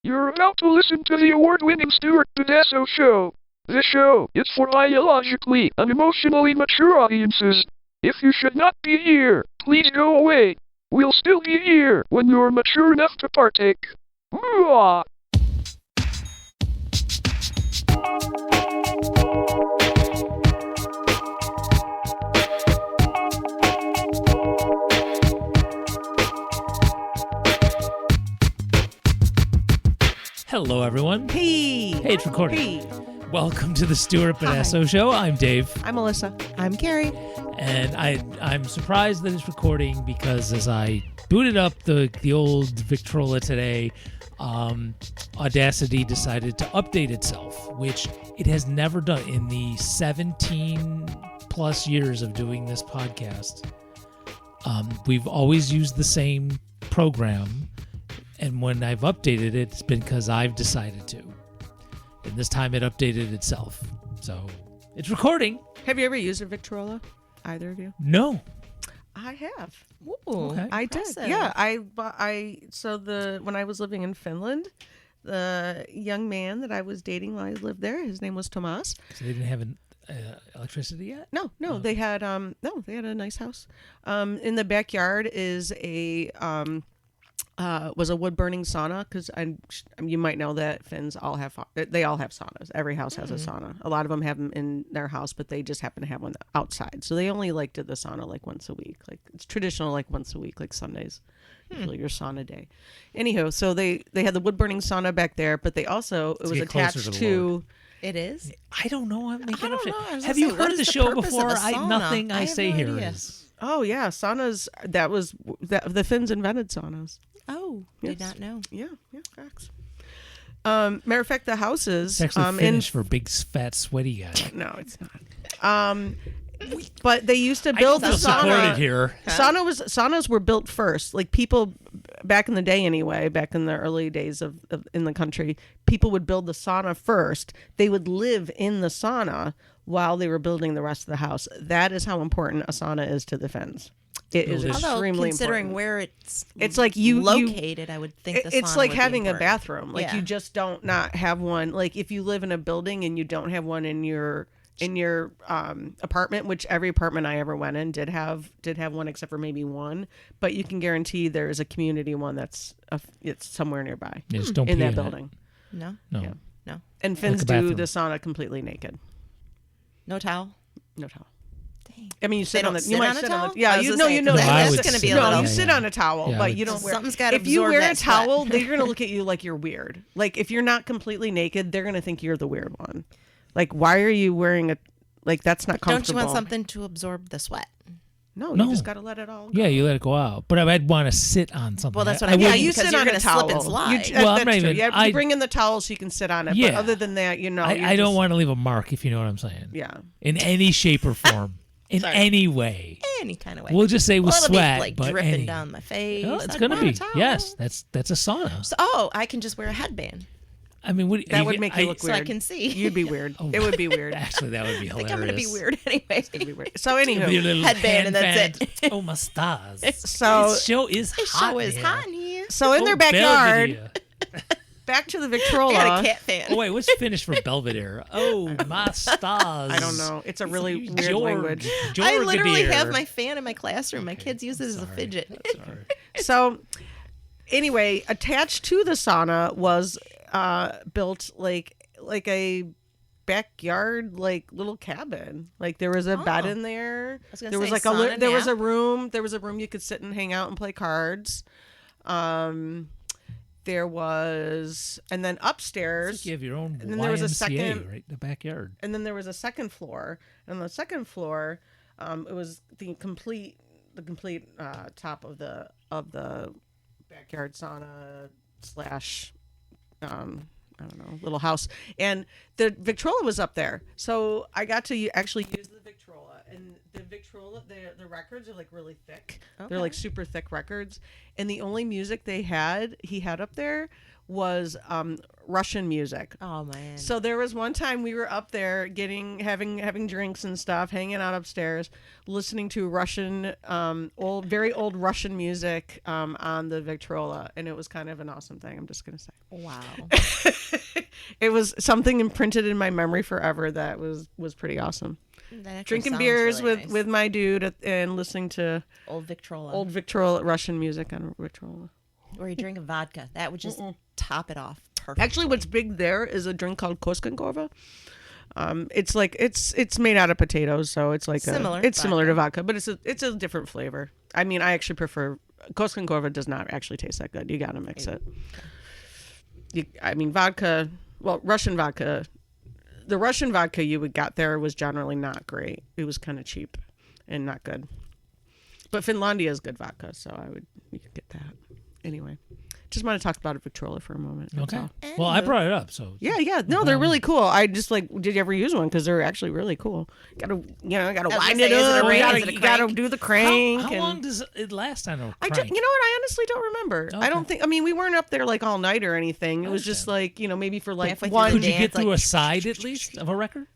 You're about to listen to the award-winning Stuart Pedasso Show. This show is for biologically and emotionally mature audiences. If you should not be here, please go away. We'll still be here when you're mature enough to partake. Mwah! Hello, everyone. Hey, it's recording. Hey. Welcome to the Stuart Pedasso Show. I'm Dave. I'm Melissa. I'm Carrie. And I'm surprised that it's recording because as I booted up the old Victrola today, Audacity decided to update itself, which it has never done in the 17 plus years of doing this podcast. We've always used the same program. And when I've updated it, it's been because I've decided to. And this time it updated itself. So it's recording. Have you ever used a Victrola? Either of you? No. I have. Ooh, Okay. I did. impressive. Yeah. When I was living in Finland, the young man that I was dating while I lived there, his name was Tomas. So they didn't have electricity yet? No, they had a nice house. In the backyard is was a wood burning sauna because you might know that Finns all have saunas. Every house has a sauna. A lot of them have them in their house, but they just happen to have one outside. So they only did the sauna like once a week. Like it's traditional, like once a week, like Sundays. Usually your sauna day. Anyhow, so they had the wood burning sauna back there, but they also it was attached to. It is. I I don't know. know. Have you heard the show before? Nothing I have say no here idea. is. Oh yeah, saunas. The Finns invented saunas. Oh, Yes. did not know. Yeah, facts. Matter of fact, the houses. It's actually Finnish for big, fat, sweaty guy. No, it's not. But they used to build the I feel supported sauna. here. Saunas were built first. Like people back in the day, anyway, back in the early days of in the country, people would build the sauna first. They would live in the sauna while they were building the rest of the house. That is how important a sauna is to the Finns. It is Although, extremely considering important. where It's like you located, I would think the it's sauna like would be having a important. bathroom. Like Yeah. you just don't not have one. Like if you live in a building and you don't have one in your apartment, which every apartment I ever went in did have one except for maybe one. But you can guarantee there is a community one it's somewhere nearby You just don't in pee that it. building. No, Yeah. no, And Finns a do bathroom. the sauna completely naked, no towel. no towel. Dang. I mean, you sit They on don't the. You sit might on a sit towel? on the. Yeah, I was you gonna know, say, you know. 'cause that's That's gonna be a no. little- You sit on a towel, Yeah, but you don't wear. Something's got to If you absorb wear that a sweat. towel, they're gonna look at you like you're weird. Like if you're not completely naked, they're gonna think you're the weird one. Like, why are you wearing a? Like that's not Don't you comfortable. want something to absorb the sweat? No, No. you just gotta let it all. Go. Yeah, you let it go out. But I'd want to sit on something. Well, that's what I I mean. Yeah, wouldn't- you because sit you're on a gonna towel. slip and slide. Well, I'm that's not true. even- Yeah, you bring in the towel so you can sit on it. Yeah. But other than that, you're I don't just- want to leave a mark, if you know what I'm saying. Yeah. In any shape or form. In Sorry. any way. Any kind of way. We'll just say with it'll sweat, be like but dripping any. down my face. Well, it's I'd going to wear a be. towel. Yes, that's a sauna. So, I can just wear a headband I mean, That would make you look so weird. I can see. You'd be weird. Oh. It would be weird. Actually, that would be I think hilarious. I'm going to be weird anyway. It'd be weird. So With your anywho, little Headband and that's fan. it. Oh, my stars. So- This show is This hot. show is man. hot in here. so in Oh, their backyard, Belvedere. back to the I Victrola. got a cat fan. Oh, wait, what's Finnish for Belvedere? Oh, my stars. I don't know. It's a really weird George, language. I literally Jorgadere. have my fan in my classroom. My kids use it as a Sorry. fidget. Sorry. So anyway, attached to the sauna was built like a backyard little cabin. Like there was a bed in there. was gonna There was say like sauna there was a nap. room. There was a room you could sit and hang out and play cards. There was, and then upstairs, You have your own And then there was a YMCA second- right in the backyard. and then there was a second floor. And on the second floor, it was the complete top of the backyard sauna slash I don't know, little house. And the Victrola was up there, so I got to actually use the Victrola. And the Victrola, the records are like really thick. They're like super thick records. And the only music he had up there was Russian music. Oh man. So there was one time we were up there having drinks and stuff, hanging out upstairs, listening to Russian very old Russian music on the Victrola, and it was kind of an awesome thing. I'm just gonna say. Wow. It was something imprinted in my memory forever. That was pretty awesome. That actually Drinking sounds beers really with nice. with my dude and listening to old Victrola. old Victrola Russian music on Victrola. Or you drink a vodka. That would just top it off perfectly. Actually, what's big there is a drink called Koskenkorva. It's like it's made out of potatoes, so it's like Similar similar to vodka, but it's a different flavor. I mean, I actually prefer Koskenkorva. Does not actually taste that good. You got to mix it. I mean, vodka. Well, Russian vodka. The Russian vodka you would got there was generally not great. It was kind of cheap and not good. But Finlandia is good vodka, so you could get that. Anyway, just want to talk about a Victrola for a moment. That's Okay. all. Well, I brought it up, so Yeah. No, they're really cool. I just did you ever use one? Because they're actually really cool. Gotta was wind gonna it say, is it up. a ring? Is it a You gotta crank? do the crank. How and- long does it last on a I crank? just, you know what? I honestly don't remember. Okay. I don't think. I mean, we weren't up there like all night or anything. It was just understand. maybe for like Halfway through one. the Could you dance, get through like- a side at least of a record?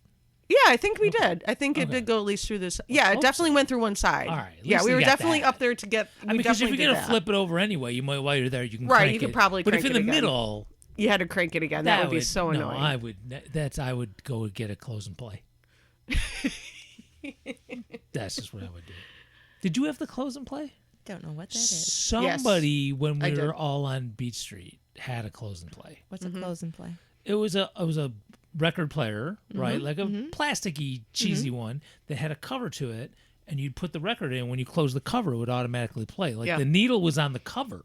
Yeah, I think we did. I think it Okay. did go at least through this. Yeah, it hope definitely so. went through one side. All right, at Yeah, least we you were got definitely that. up there to get. I mean, because if definitely you're did gonna that. flip it over anyway, you might while you're there you can Right, crank you could it. probably But if crank in it the again. middle, You had to crank it again. That would be so no, annoying. I would go get a close and play. That's just what I would do. Did you have the close and play? Don't know what that is. Somebody when I we did. were all on Beach Street had a close and play. What's a close and play? It was a record player, right? Like a plasticky, cheesy one that had a cover to it, and you'd put the record in. When you close the cover, it would automatically play. Like Yeah. the needle was on the cover.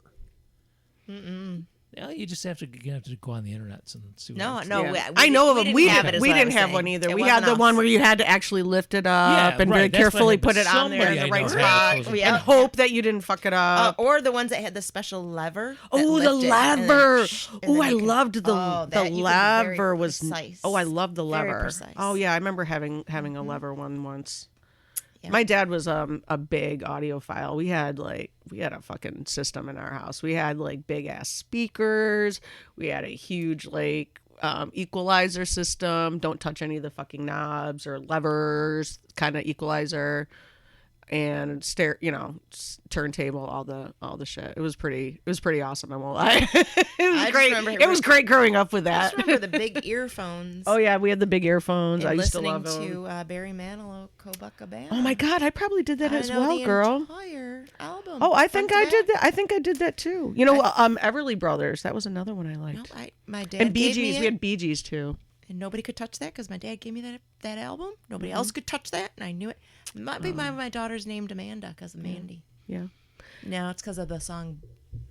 Yeah, you just have to go on the internet and see. What No, it's- no. Yeah. We I know of we them. didn't We have didn't. it, is We what I didn't was have saying. one either. It We wasn't had the us. one where you had to actually lift it up Yeah, and right, very that's what I carefully meant, put but it on there in somebody the I right know had a spot close and and play. hope that you didn't fuck it up. Or the ones that had the special lever. that Oh, the lift it, and then lever! and Oh, then I you can- loved the Oh, the that you could be lever very was. precise. Oh, I love the Very lever. precise. Oh yeah, I remember having a lever one once. Yeah. My dad was a big audiophile. We had a fucking system in our house. We had like big ass speakers. We had a huge equalizer system. Don't touch any of the fucking knobs or levers kind of equalizer. And turntable, all the shit. It was pretty awesome. I won't lie. It was I just great. remember It was great growing up with I that. just remember the big earphones. Oh yeah, we had the big earphones. and I used to listening love them. to Barry Manilow, Copacabana. Oh my god, I probably did that I as know well, the girl. Entire album. Oh, I front think to I back. did that. I think I did that too. You know, Everly Brothers. That was another one I No, liked. my dad And Bee gave me Gees. it, We had Bee Gees too. and nobody could touch that because my dad gave me that album. Nobody Mm-hmm. else could touch that, and I knew it. Might be my daughter's named Amanda because of Mandy. Yeah. No, it's because of the song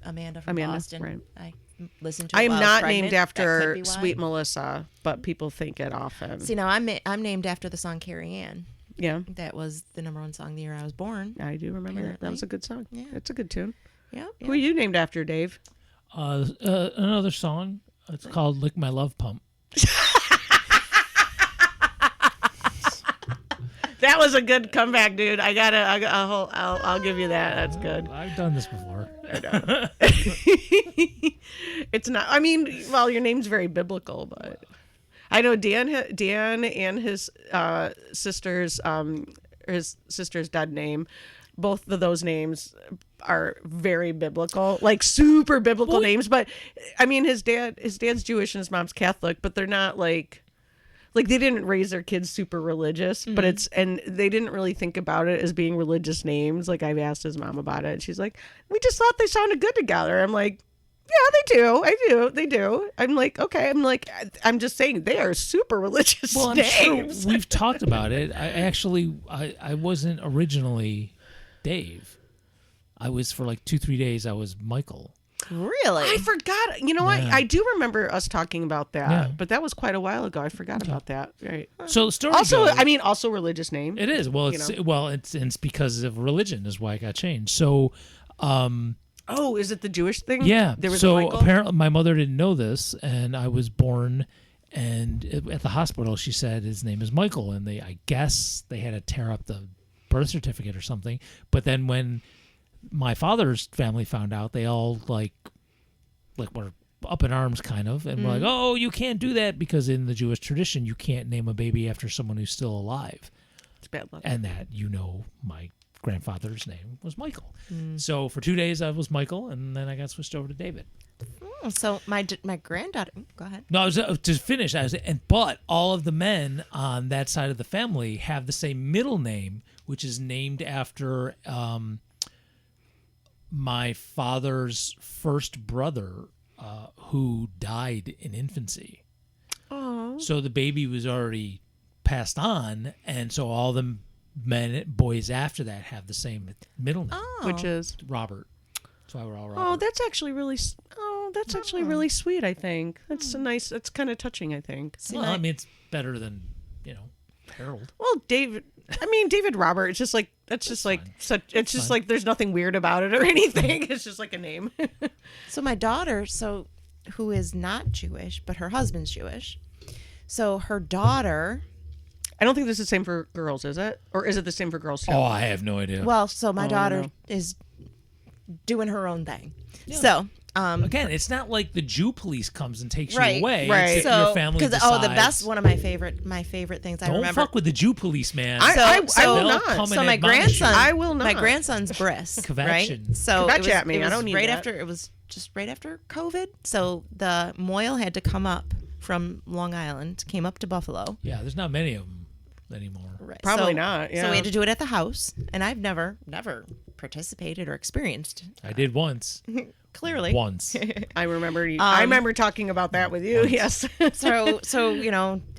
Amanda from Amanda, Boston. right. I listened to it I am while not was named pregnant. That after could be why. Sweet Melissa, but people think it often. See, now I'm named after the song Carrie Ann. Yeah, That was the #1 song the year I was born. I do remember that. That was Apparently. a good song. Yeah. It's a good tune. Yeah. Who are you named after, Dave? Another song. It's called "Lick My Love Pump." That was a good comeback, dude. I'll give you that. That's good. I've done this before. It's not. I mean, well, your name's very biblical, but I know Dan and his sister's dead name. Both of those names are very biblical, like super biblical names. But I mean, his dad's Jewish and his mom's Catholic, but they're not like they didn't raise their kids super religious, but and they didn't really think about it as being religious names. Like I've asked his mom about it, and she's like, "We just thought they sounded good together." I'm like, "Yeah, they do." I'm like, "Okay." I'm just saying they are super religious Well, I'm names. sure we've talked about it. I wasn't originally Dave. I was for like 2-3 days. I was Michael. Really? I forgot. You know what? Yeah. I do remember us talking about that, Yeah. but that was quite a while ago. I forgot about that. Right. So the story Also, goes, I mean, also religious name. it is. Well, it's because of religion is why it got changed. So, Oh, is it the Jewish thing? yeah. There was So a Michael? apparently, my mother didn't know this, and I was born, and at the hospital, she said his name is Michael, and I guess they had to tear up the birth certificate or something. But then when my father's family found out, they all like were up in arms, kind of, and we're like, oh, you can't do that because in the Jewish tradition, you can't name a baby after someone who's still alive. It's bad luck. And that, my grandfather's name was Michael. So for 2 days, I was Michael, and then I got switched over to David. So my granddaughter. Go ahead. No, I was to finish. But all of the men on that side of the family have the same middle name, which is named after my father's first brother, who died in infancy. Oh. So the baby was already passed on, and so all the boys after that have the same middle name, Which is Robert. That's why we're all Robert. Oh, that's actually really. That's actually really sweet. I think that's a nice. That's kind of touching. I think. Well, I mean, it's better than Harold. Well, David Robert. It's just like that's just like fine. such. It's just like there's nothing weird about it or anything. It's just like a name. So my daughter, who is not Jewish, but her husband's Jewish. So her daughter. I don't think this is the same for girls, is it? Or is it the same for girls too? Oh, I have no idea. Well, so my daughter no. is doing her own thing. Yeah. So. Again, it's not like the Jew police comes and takes Right, you away. right. It's that your family decides. the best one of my favorite things I Don't remember. fuck with the Jew police, man. I will They'll not. come So and my admonish grandson, you. I will not. My grandson's bris, right? Kvetchen. So Kvetch it was, at me. it I was don't need right that. after it was just right after COVID. So the Moyle had to come up from Long Island, came up to Buffalo. Yeah, there's not many of them anymore. Right. Probably So- not. Yeah. So we had to do it at the house, and I've never participated or experienced. I did once. Clearly, Once. I remember. I remember talking about that with you. Yes. so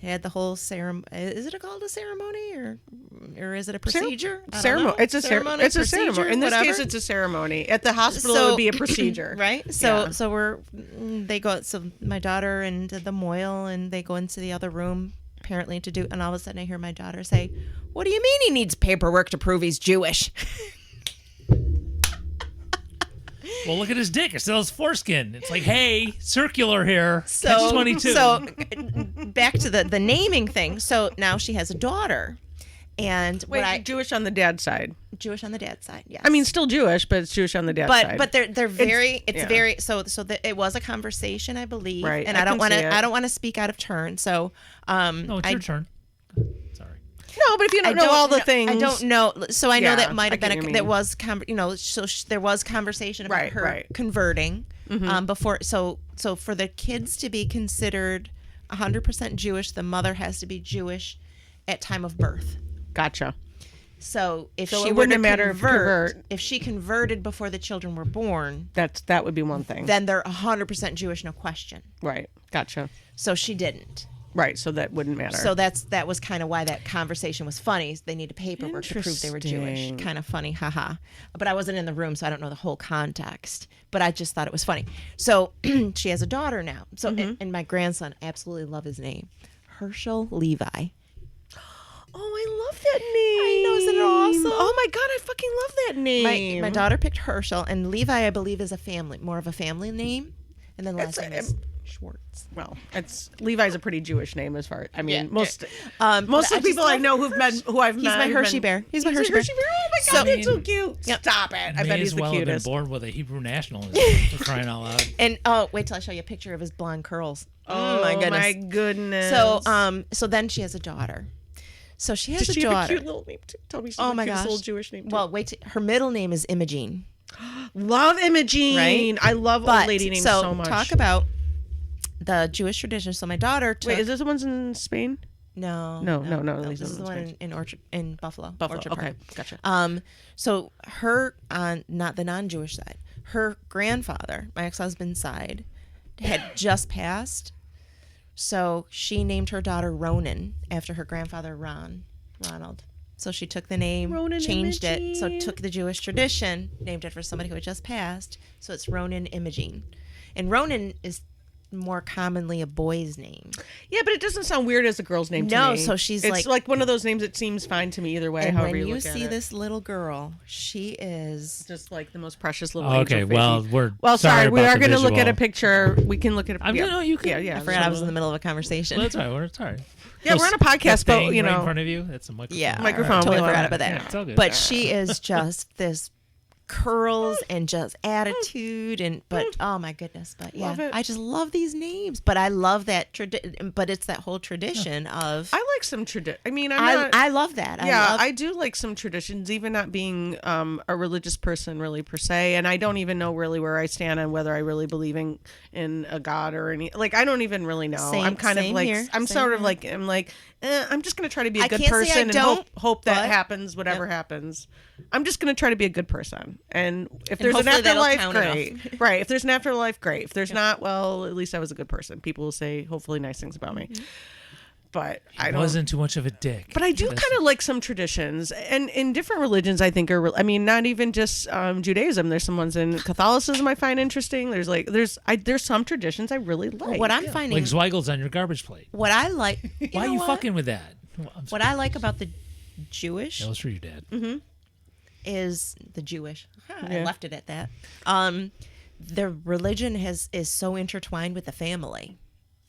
had the whole ceremony. Is it called a ceremony or is it a procedure? I don't Ceremony. know. It's a ceremony. It's a procedure, ceremony. In this whatever. case, it's a ceremony. At the hospital, it would be a procedure. Right. So Yeah. so they go. So my daughter and the Moyle, and they go into the other room apparently to do. And all of a sudden, I hear my daughter say, "What do you mean he needs paperwork to prove he's Jewish?" Well, look at his dick. It still has foreskin. It's like, hey, circular here. So Catch 22. So back to the naming thing. So now she has a daughter, and Wait, Jewish on the dad's side. Jewish on the dad's side. Yes. I mean, still Jewish, but it's Jewish on the dad's side. But they're very it's yeah. very it was a conversation, I believe, Right, and I I don't can want see it. to speak out of turn. So No, it's your turn. Sorry. No, but if you don't know all the things, I don't know. So I know Yeah, that might I have get been what you there mean. was there was conversation about Right, her right. converting before. So for the kids to be considered 100% Jewish, the mother has to be Jewish at time of birth. Gotcha. So if So she it were wouldn't to matter if convert. if she converted before the children were born, That would be one thing. then they're 100% Jewish, no question. Right. Gotcha. So she didn't. Right. So that wouldn't matter. So that was kind of why that conversation was funny. They needed paperwork to prove they were Jewish. Interesting. Kind of funny, haha. But I wasn't in the room, so I don't know the whole context. But I just thought it was funny. So she has a daughter now. So and my grandson, absolutely love his name, Herschel Levi. Oh, I love that name. I know, isn't it awesome? Oh my god, I fucking love that name. My daughter picked Herschel, and Levi, I believe, is more of a family name, and then last It's name is Schwartz. Well, it's Levi's a pretty Jewish name as far. I mean, Yeah. most But most of I the people just I love know who I've He's met. my have Hershey been- bear. He's my a Hershey bear. Oh my So- god, that's so cute. Yep. Stop it. I May bet he's as the well have been cutest. born with a Hebrew nationalism for crying out loud. And wait till I show you a picture of his blonde curls. Oh my goodness. My goodness. So then she has a daughter. So she has Does a she have a daughter. cute little name too? Tell me she's Oh the my cutest gosh. little Jewish name too. Well, her middle name is Imogene. Love Imogene. Right? I love But old lady names so much. talk about the Jewish tradition. So my daughter took. Wait, is this the ones in Spain? No. No, at This least is the not one Spain. in Orchard in Buffalo. Orchard Okay, Park. gotcha. So her on not the non-Jewish side, her grandfather, my ex-husband's side, had just passed. So she named her daughter Ronan after her grandfather Ronald. So she took the name, Ronan changed it. So Imogene. took the Jewish tradition, named it for somebody who had just passed. So it's Ronan Imogene. And Ronan is more commonly a boy's name. Yeah, but it doesn't sound weird as a girl's name to No, me. so she's it's like- one of those names that seems fine to me either way, And however when you you look at see it. this little girl, she is Just like the most precious little Okay, angel well, baby. we're Well, sorry, we about are the going to look at a visual. picture. We can look at a I'm yeah. no, you can. Yeah. I forgot I was in the middle of a conversation. Well, that's all right. It's all right. Yeah, we're on a podcast, that but, thing you right know. in front of you. That's a microphone. Yeah, Microphone, Totally we love forgot it. about that. Yeah, it's all good. But she is just this curls and just attitude but oh my goodness, but yeah, Love it. I just love these names, but I love that but it's that whole tradition of I like some tradition. I mean, I love that. Yeah, I do like some traditions, even not being a religious person really per se, and I don't even know really where I stand on whether I really believe in a God or any. Like, I don't even really know. I'm kind of like here. I'm Same sort of here. like I'm just gonna try to be a I good can't say I person and don't, hope that but- happens, whatever happens. I'm just gonna try to be a good person, and if there's an hopefully that'll afterlife, count great. Right? If there's an afterlife, great. If there's not, well, at least I was a good person. People will say hopefully nice things about me. But I don't. Wasn't too much of a dick. But I do kind of like some traditions, and in different religions, I think I mean, not even just Judaism. There's some ones in Catholicism I find interesting. There's some traditions I really like. what I'm finding, like Zweigel's on your garbage plate. what I like. Why are you fucking with that? Well, I'm What sorry. I like about the Jewish That was for your dad. is the Jewish. I Yeah. left it at that. The religion is so intertwined with the family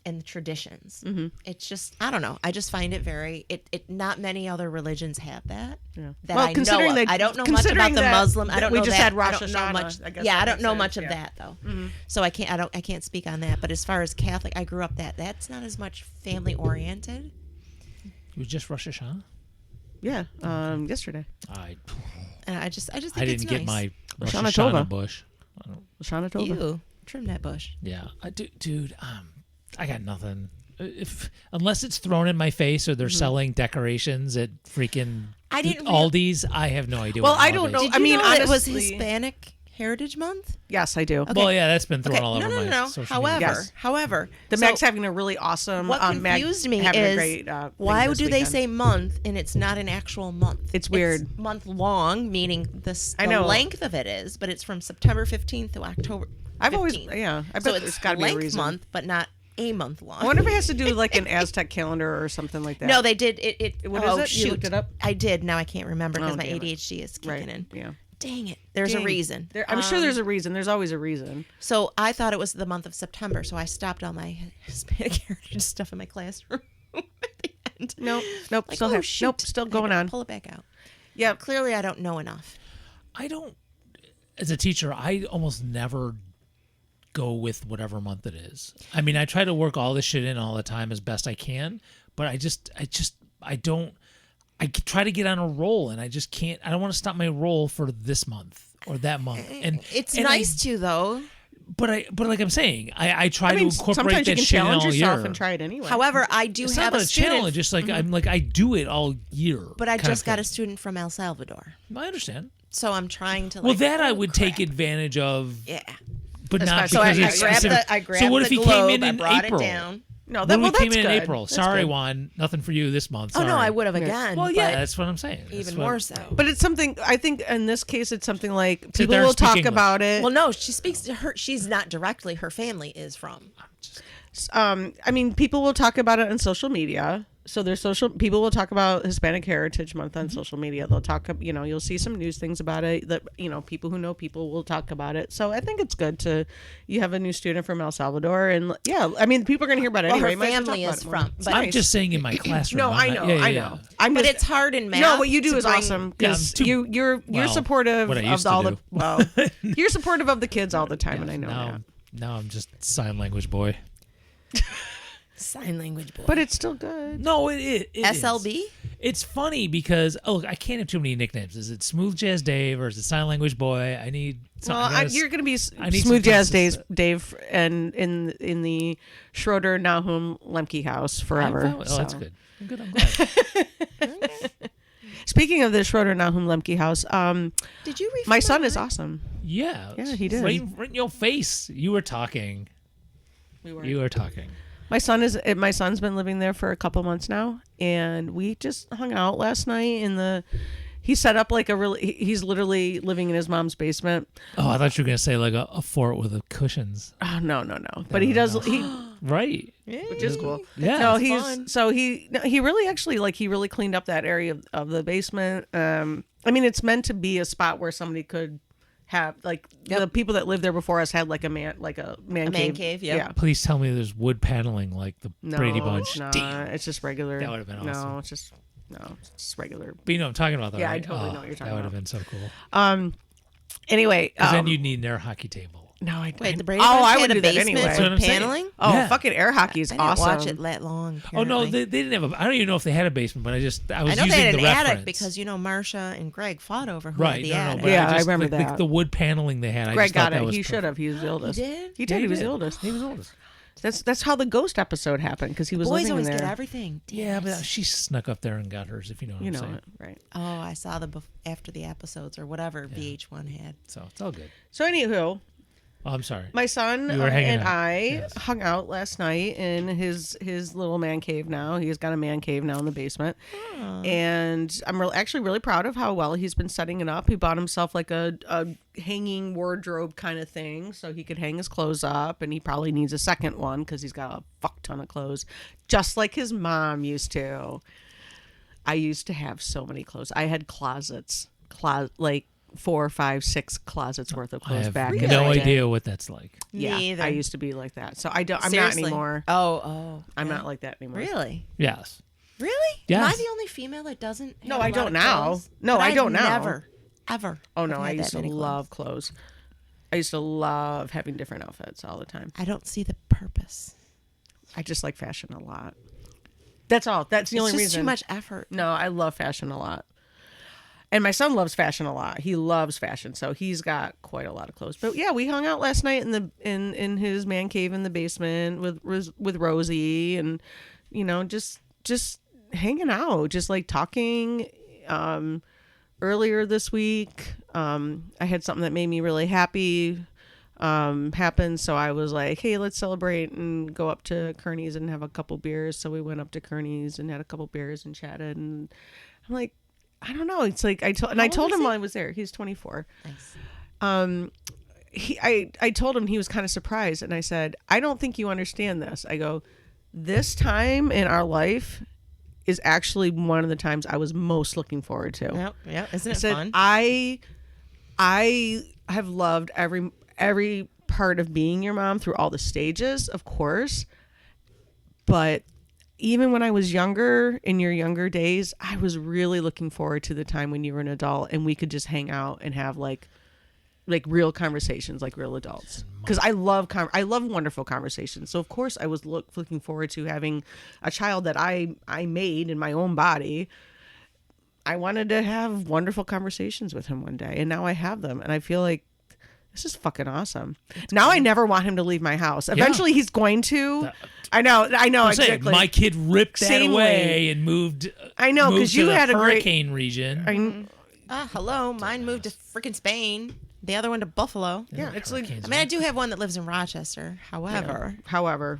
and the traditions. It's just, I don't know. I just find it very. It not many other religions have that. Yeah. That Well, I considering know of. they- I don't know much considering about the that Muslim. I don't we know just that. had Rosh I don't know Hashanah, much. I guess Yeah, I that don't makes know sense, much of yeah. that though. So I can't speak on that. But as far as Catholic, I grew up that's not as much family oriented. You was just Rosh Hashanah? Yeah, yesterday. And I just think I it's didn't get nice. my Rosh Shana Hashanah Tova. bush. Shana Tova. Ew, trim that bush. Yeah, dude. I got nothing. Unless it's thrown in my face or they're selling decorations at freaking I didn't rea- Aldi's, I have no idea. Well, what I an don't Aldi's know. is. Did I you mean, know that it was honestly- Hispanic Heritage Month? Yes, I do. Well, yeah, that's been thrown Okay. all over my No. social However, media. Yes. however, The so Mag's having a really awesome. what Mag confused me having is a great, thing why this do they weekend. say month and it's not an actual month? It's weird. month long, meaning I the know. length of it is, but it's from September 15th to October. 15th. I've always, yeah. I bet So there's it's got to be a length reason. month, but not a month long. I wonder if it has to do with like an Aztec calendar or something like that. No, they did it. What oh, is it? You Shoot. looked it up? I did. Now I can't remember because Oh, my damn it. ADHD is kicking Right. in. Yeah. Dang it! There's a Dang. reason. I'm sure there's a reason. There's always a reason. So I thought it was the month of September, so I stopped all my Hispanic heritage stuff in my classroom at the end. Nope. Like, Still oh, have. shoot. Nope. Still I going gotta on. Pull it back out. Yeah. Clearly, I don't know enough. I don't. As a teacher, I almost never go with whatever month it is. I mean, I try to work all this shit in all the time as best I can, but I don't. I try to get on a roll, and I just can't. I don't want to stop my roll for this month or that month. And It's and nice to though. But like I'm saying, I try I mean, to incorporate sometimes you that can shit in challenge all yourself year. and try it anyway. However, I do It's have not a a student. challenge. Just like I'm like I do it all year. But I kind of just got a thing. student from El Salvador, I understand. so I'm trying to. Well, Like, that I oh, would crap. take advantage of, Yeah. but not So I because it's grabbed specific. I grabbed so what the if he globe, came in I brought April? it down. no, What that if well, he came that's in good. April? That's Sorry, good. Juan, nothing for you this month. Oh no, Sorry. I would have again. Well, yeah, but that's what I'm saying. That's even what- more so. But it's something. I think in this case, it's something like Sit people there and will speak talk English. about it. Well, no, she speaks to her. She's not directly. Her family is from. I mean, people will talk about it on social media. So there's people will talk about Hispanic Heritage Month on social media. They'll talk, you'll see some news things about it that, people who know people will talk about it. So I think it's good you have a new student from El Salvador. And yeah, I mean, people are going to hear about it Well, anyway. her Might as well family talk is about it more. from. It's But I'm nice. just saying in my classroom. No, I'm I not- know. yeah, I yeah, know. yeah. But it's hard in math. No, what you do to is bring- awesome Yeah, because I'm too- you're well, supportive what I of used to all do. you're supportive of the kids all the time, and I know that. Now I'm just sign language boy. Sign language boy. But it's still good. No, it is. SLB. It's funny because look, I can't have too many nicknames. Is it Smooth Jazz Dave or is it Sign Language Boy? I need. Well, you're going to be I need Smooth some Jazz consistent- Dave, and in the Schroeder Nahum Lemke house forever. Oh, so. that's good. I'm good. I'm glad. Speaking of the Schroeder Nahum Lemke house, Did you read? my son is awesome. Yeah. Yeah, he did. Right in your face. You were talking. You were talking. My son's been living there for a couple months now, and we just hung out last night he set up like he's literally living in his mom's basement. Oh, I thought you were gonna say like a fort with the cushions. Oh, no. But he does Right. which is cool. Yeah. No, it's he really actually he really cleaned up that area of the basement. I mean, it's meant to be a spot where somebody could have the people that lived there before us had like a man cave. Yep. Yeah. Please tell me there's wood paneling like the No, Brady Bunch. Nah, Damn. it's just regular. That would've been awesome. No, it's just regular. But you know what I'm talking about, though. Yeah, I right? totally know what you're talking That would have about. been so cool. Anyway, Because then you'd need an air hockey table. no, I Wait, the oh, Brady Bunch I had would a do that basement anyway. That's what I'm with saying. paneling? Oh, Yeah. fucking air hockey is I didn't awesome. watch it that long. Oh no, apparently. they didn't have a. I don't even know if they had a basement, but I was I know using they had the an reference. attic because Marsha and Greg fought over who right. had the No, attic. but Yeah, I just, remember like, that. The wood paneling they had. I Greg just thought got that it. was He should have. perfect. He was the oldest. He did? He did. Yeah, he was the oldest. He was the oldest. That's how the ghost episode happened because he was Boys living always in there. get everything. Yeah, Damn but she snuck up there and got hers. If you know what You I'm know saying. it, right? Oh, I saw after the episodes or whatever VH1 had. So it's all good. So anywho, Oh, I'm sorry. my son You were hanging and out. I Yes. hung out last night in his little man cave now. He's got a man cave now in the basement. And I'm actually really proud of how well he's been setting it up. He bought himself like a hanging wardrobe kind of thing so he could hang his clothes up. And he probably needs a second one because he's got a fuck ton of clothes, just like his mom used to. I used to have so many clothes. I had closets, like 4, 5, 6 closets worth of I clothes have back in no the day. idea what that's like. Yeah, Neither. I used to be like that. So I'm not Seriously. anymore. Oh. I'm yeah. not like that anymore. Really? Yes. Really? Yes. Am I the only female that doesn't? Have No, a I lot don't of now. clothes? No, But I I've don't now. Never, ever. Oh no, have I had used that to many love clothes. I used to love having different outfits all the time. I don't see the purpose. I just like fashion a lot. That's all. That's the It's only just reason. too much effort. No, I love fashion a lot. And my son loves fashion a lot. He loves fashion, so he's got quite a lot of clothes. But yeah, we hung out last night in his man cave in the basement with Rosie, and just hanging out, just like talking. Earlier this week, I had something that made me really happy happen, so I was like, hey, let's celebrate and go up to Kearney's and have a couple beers. So we went up to Kearney's and had a couple beers and chatted, and I'm like, I don't know. It's like I told old him is while he? I was there. He's 24. Nice. I told him, he was kind of surprised, and I said, I don't think you understand this. I go, this time in our life is actually one of the times I was most looking forward to. Yep. Isn't I it said, fun? I have loved every part of being your mom through all the stages, of course, but even when I was younger, in your younger days, I was really looking forward to the time when you were an adult and we could just hang out and have like real conversations, like real adults. Because I love wonderful conversations. So of course I was looking forward to having a child that I made in my own body. I wanted to have wonderful conversations with him one day, and now I have them, and I feel like this is fucking awesome. Now I never want him to leave my house. Eventually he's going to. I know, I'm saying, exactly. my kid ripped that Same away way. and moved. I know, 'cause moved to you the had a great- hurricane region. Hello. Mine moved to freaking Spain. The other one to Buffalo. Yeah, it's like, Hurricanes, I mean, I do have one that lives in Rochester. However, however.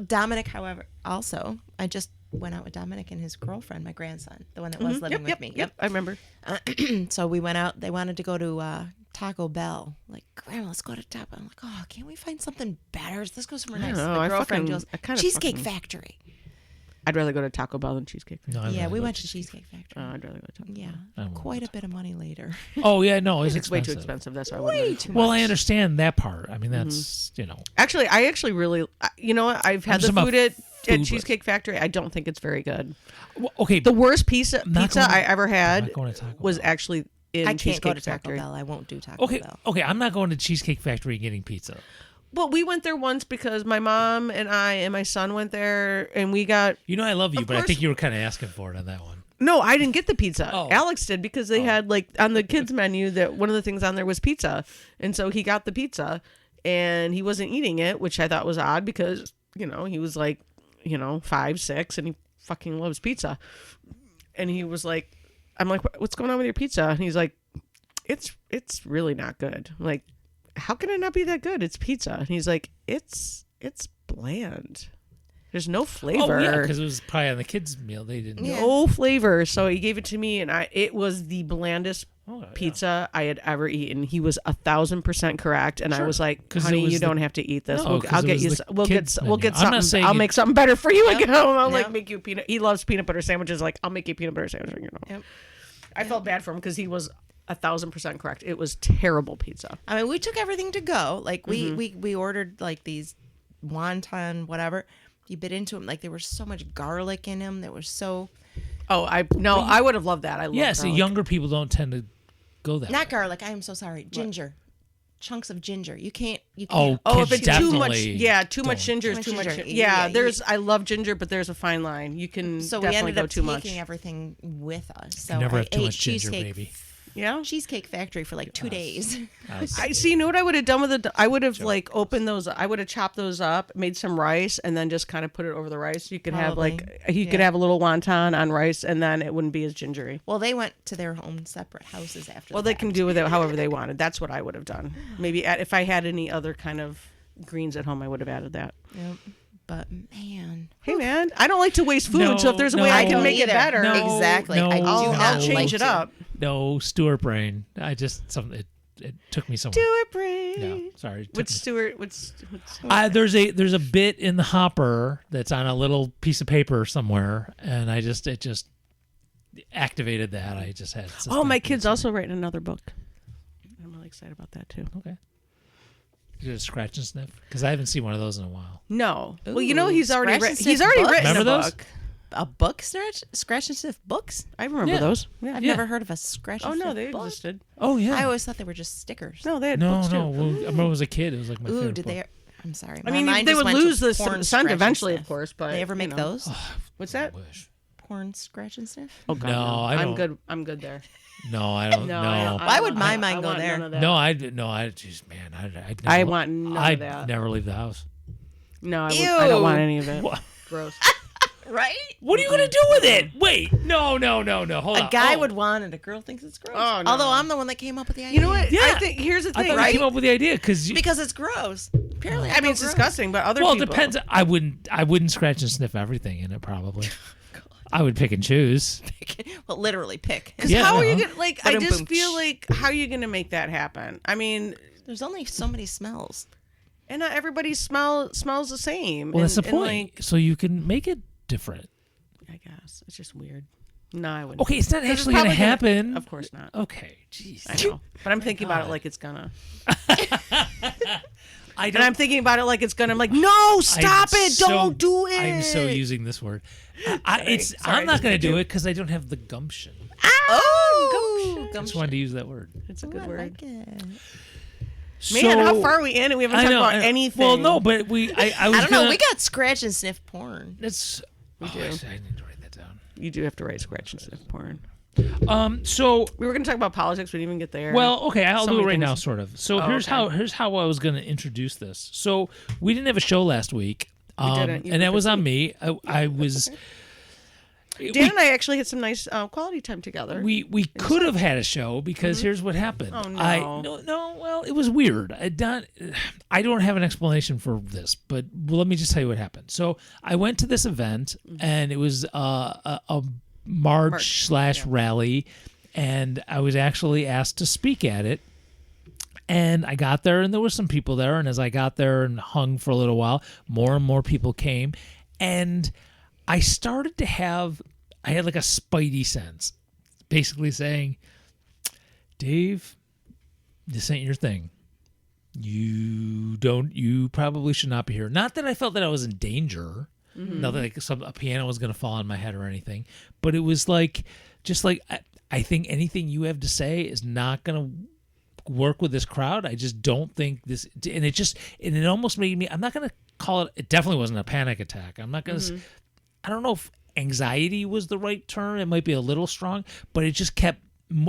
Dominic, however, also, I just went out with Dominic and his girlfriend, my grandson, the one that was living with me. Yep, I remember. So we went out. They wanted to go to Taco Bell. Like, Grandma, let's go to Taco Bell. I'm like, oh, can't we find something better? Let's go somewhere I nice. don't know, My I girlfriend fucking- goes, I kinda Cheesecake fucking- Factory. I'd rather go to Taco Bell than Cheesecake. No, I'd Yeah, rather we go went to to Cheesecake Factory. I'd rather go to Taco Bell. Yeah, I won't quite go a bit of money later. Oh yeah, no, it's It's way expensive. too expensive. That's why I Way wouldn't. too Well, much. I understand that part. I mean, Mm-hmm. that's Actually, I actually really, you know what? I've had I'm the just food about at food, Cheesecake Factory. I don't think it's very good. well, okay. The worst pizza Not going to- I ever I'm had not going to Taco was Bell. actually in I can't Cheesecake go to Taco Factory. Bell. I won't do Taco Okay, Bell. okay. I'm not going to Cheesecake Factory getting pizza. Well, we went there once because my mom and I and my son went there, and we got. You know, I love you, Of but I course. think you were kind of asking for it on that one. No, I didn't get the pizza. Oh. Alex did because they had like on the kids menu that one of the things on there was pizza, and so he got the pizza, and he wasn't eating it, which I thought was odd because he was like 5, 6, and he fucking loves pizza, and he was like, I'm like, what's going on with your pizza? And he's like, it's really not good. I'm like, how can it not be that good? It's pizza. And he's like, it's bland. There's no flavor. Oh yeah, because it was probably on the kids' meal. They didn't. Yeah. No flavor. So he gave it to me, and it was the blandest Oh, yeah. pizza I had ever eaten. He was 1,000% correct, and I Sure. was like, 'Cause it honey, was you the- don't have to eat this. No, 'cause I'll it get was you. the We'll get kids' we'll get menu. I'm not something. saying I'll it- make something better for you. Again. I'll like Yep. make you peanut. He loves peanut butter sandwiches. Like I'll make you a peanut butter sandwich. Yep. I felt bad for him because he was 1,000% correct. It was terrible pizza. I mean, we took everything to go. Like we ordered like these wonton whatever. You bit into them like there was so much garlic in them. There was so Oh, I would have loved that. I love Yeah, so garlic. younger people don't tend to go that Not way. garlic. I am so sorry. Ginger. Chunks of ginger. You can't. Oh, Oh, if kids it's too much, definitely too much don't. ginger is Too too much much. ginger. Yeah, Yeah, I love ginger, but there's a fine line. You can So we definitely ended go up too much. taking everything with us. So Never I have too ate much ginger, cheesecake, baby. Yeah. Cheesecake Factory for like 2 days. I see. You know what I would have done with it? I would have like opened those. I would have chopped those up, made some rice, and then just kind of put it over the rice. You could have Probably. like you could have a little wonton on rice, and then it wouldn't be as gingery. Well, they went to their own separate houses after. Well, the they can fact. do with it however they wanted. That's what I would have done. Maybe if I had any other kind of greens at home, I would have added that. Yep. But man, Hey man, I don't like to waste food, No, so if there's a way no. I I can don't make it either. better, No. exactly. no, I do no. not I'll like change it to. up. No, Stuart brain. I just something. It took me somewhere. Stuart brain. Yeah, sorry. it took What's me- Stuart? What's there's a bit in the hopper that's on a little piece of paper somewhere, and it just activated that. I just had. Oh, my suspended kid's some- also writing another book. I'm really excited about that too. Okay. You did a scratch and sniff because I haven't seen one of those in a while. No, well, you Ooh, know he's already scratch and he's sniff already books? written Remember a those? book. A book scratch and sniff books? I remember Yeah. those. Yeah. I've Yeah. never heard of a scratch and Oh sniff no, they book. existed. Oh yeah. I always thought they were just stickers. No, they had no, books no. too. Well, I remember as a kid, it was like my Ooh, favorite. did book. they? I'm sorry. I My mean, mind they just would went to lose the porn scent scratch and eventually, of sniff. course. But They ever make you know. those? What's that? I wish. Porn scratch and sniff? Oh God, No, I I'm don't. good. I'm good there. No, I don't. No, No, I don't- I Why don't would want- my I mind go want there? none of that. no, I just man, I want none of I'd that. never leave the house. No, I Ew. don't want any of it. What? Gross. Right? What are you gonna do with it? Wait, no. Hold on. A guy Oh. would want it. A girl thinks it's gross. Oh, no. Although I'm the one that came up with the idea. You know what? Yeah. I think here's the I thing, thought right? I came up with the idea because Because it's gross. Apparently, I mean, it's disgusting, but other well, people. it depends. I wouldn't scratch and sniff everything in it. Probably, I would pick and choose. Well, literally pick. Because Yeah, how are you uh-huh. gonna like? But I boom, just boom. feel like how are you gonna make that happen? I mean, There's only so many smells. and not everybody smells the same. Well, that's the and, point. like, So you can make it different. I guess it's just weird. No, I wouldn't. Okay, it's not 'Cause actually gonna probably happen. Of course not. Okay, jeez. I know, but I'm thinking about it God. like it's gonna. I And I'm thinking about it like it's gonna. I'm like, no, stop I'm it! so- Don't do it! I'm so using this word. I'm Sorry, not going to just do it because I don't have the gumption. Oh, I just wanted to use that word. It's a good I word. like it. Man, how So- far are we in and we haven't I talked know, about I know. anything? Well, no, but I was I don't know. gonna- We got scratch and sniff porn. It's. We do. I need to write that down. You do have to write scratch and sniff porn. So We were going to talk about politics. We didn't even get there. well, okay, I'll So do it many right things. now, sort of. So Oh, here's okay. how I was going to introduce this. So we didn't have a show last week, didn't. You and were that was on busy. me. I was. Dan and I actually had some nice quality time together. We could have had a show because here's what happened. Oh, no. No. Well, it was weird. I don't have an explanation for this, but let me just tell you what happened. So I went to this event, and it was a march / rally, and I was actually asked to speak at it. And I got there, and there were some people there. And as I got there and hung for a little while, more and more people came, and I started to I had like a spidey sense, basically saying, Dave, this ain't your thing. You probably should not be here. Not that I felt that I was in danger. Not that like a piano was going to fall on my head or anything, but it was like, just like, I think anything you have to say is not going to work with this crowd. I just don't think this, and it almost made me, I'm not going to call it definitely wasn't a panic attack. I'm not going to, I don't know if anxiety was the right term. It might be a little strong, but it just kept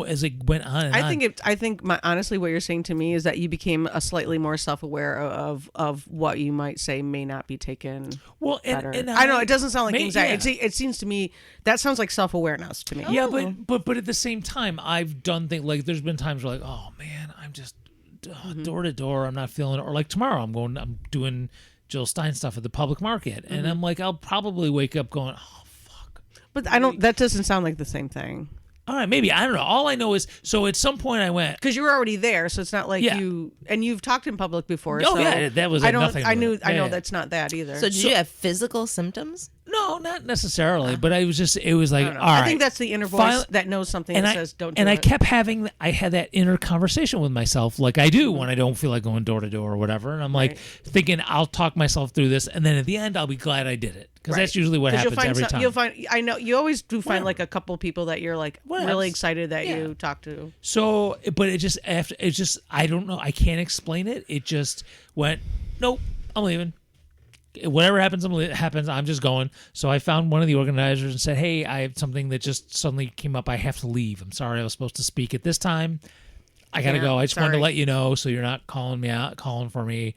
as it went on and on. I think honestly, what you're saying to me is that you became a slightly more self-aware of what you might say may not be taken. Well, better. and I know it doesn't sound like May- anxiety. yeah. It seems to me that sounds like self-awareness to me. Yeah, but at the same time, I've done things like there's been times where like, oh man, I'm just door to door. I'm not feeling it. Or like tomorrow, I'm doing Jill Stein stuff at the public market, and I'm like, I'll probably wake up going, oh fuck. But I don't. That doesn't sound like the same thing. All right, maybe I don't know. All I know is, so at some point I went, Because you were already there, so it's not like Yeah. you've talked in public before. Oh, so yeah, that was I like don't. nothing I to knew. it. I know Yeah. that's not that either. So did you have physical symptoms? No, not necessarily, but it was like, all right. I think that's the inner voice that knows something and says, don't do it. And I had that inner conversation with myself like I do when I don't feel like going door to door or whatever. And I'm like thinking, I'll talk myself through this. And then at the end, I'll be glad I did it. Because that's usually what happens every time. You'll find, I know, you always do find like a couple people that you're like really excited that you talk to. So, but I don't know. I can't explain it. It just went, nope, I'm leaving. Whatever happens, happens. I'm just going. So I found one of the organizers and said, hey, I have something that just suddenly came up. I have to leave. I'm sorry. I was supposed to speak at this time. I got to go. I just wanted to let you know so you're not calling for me.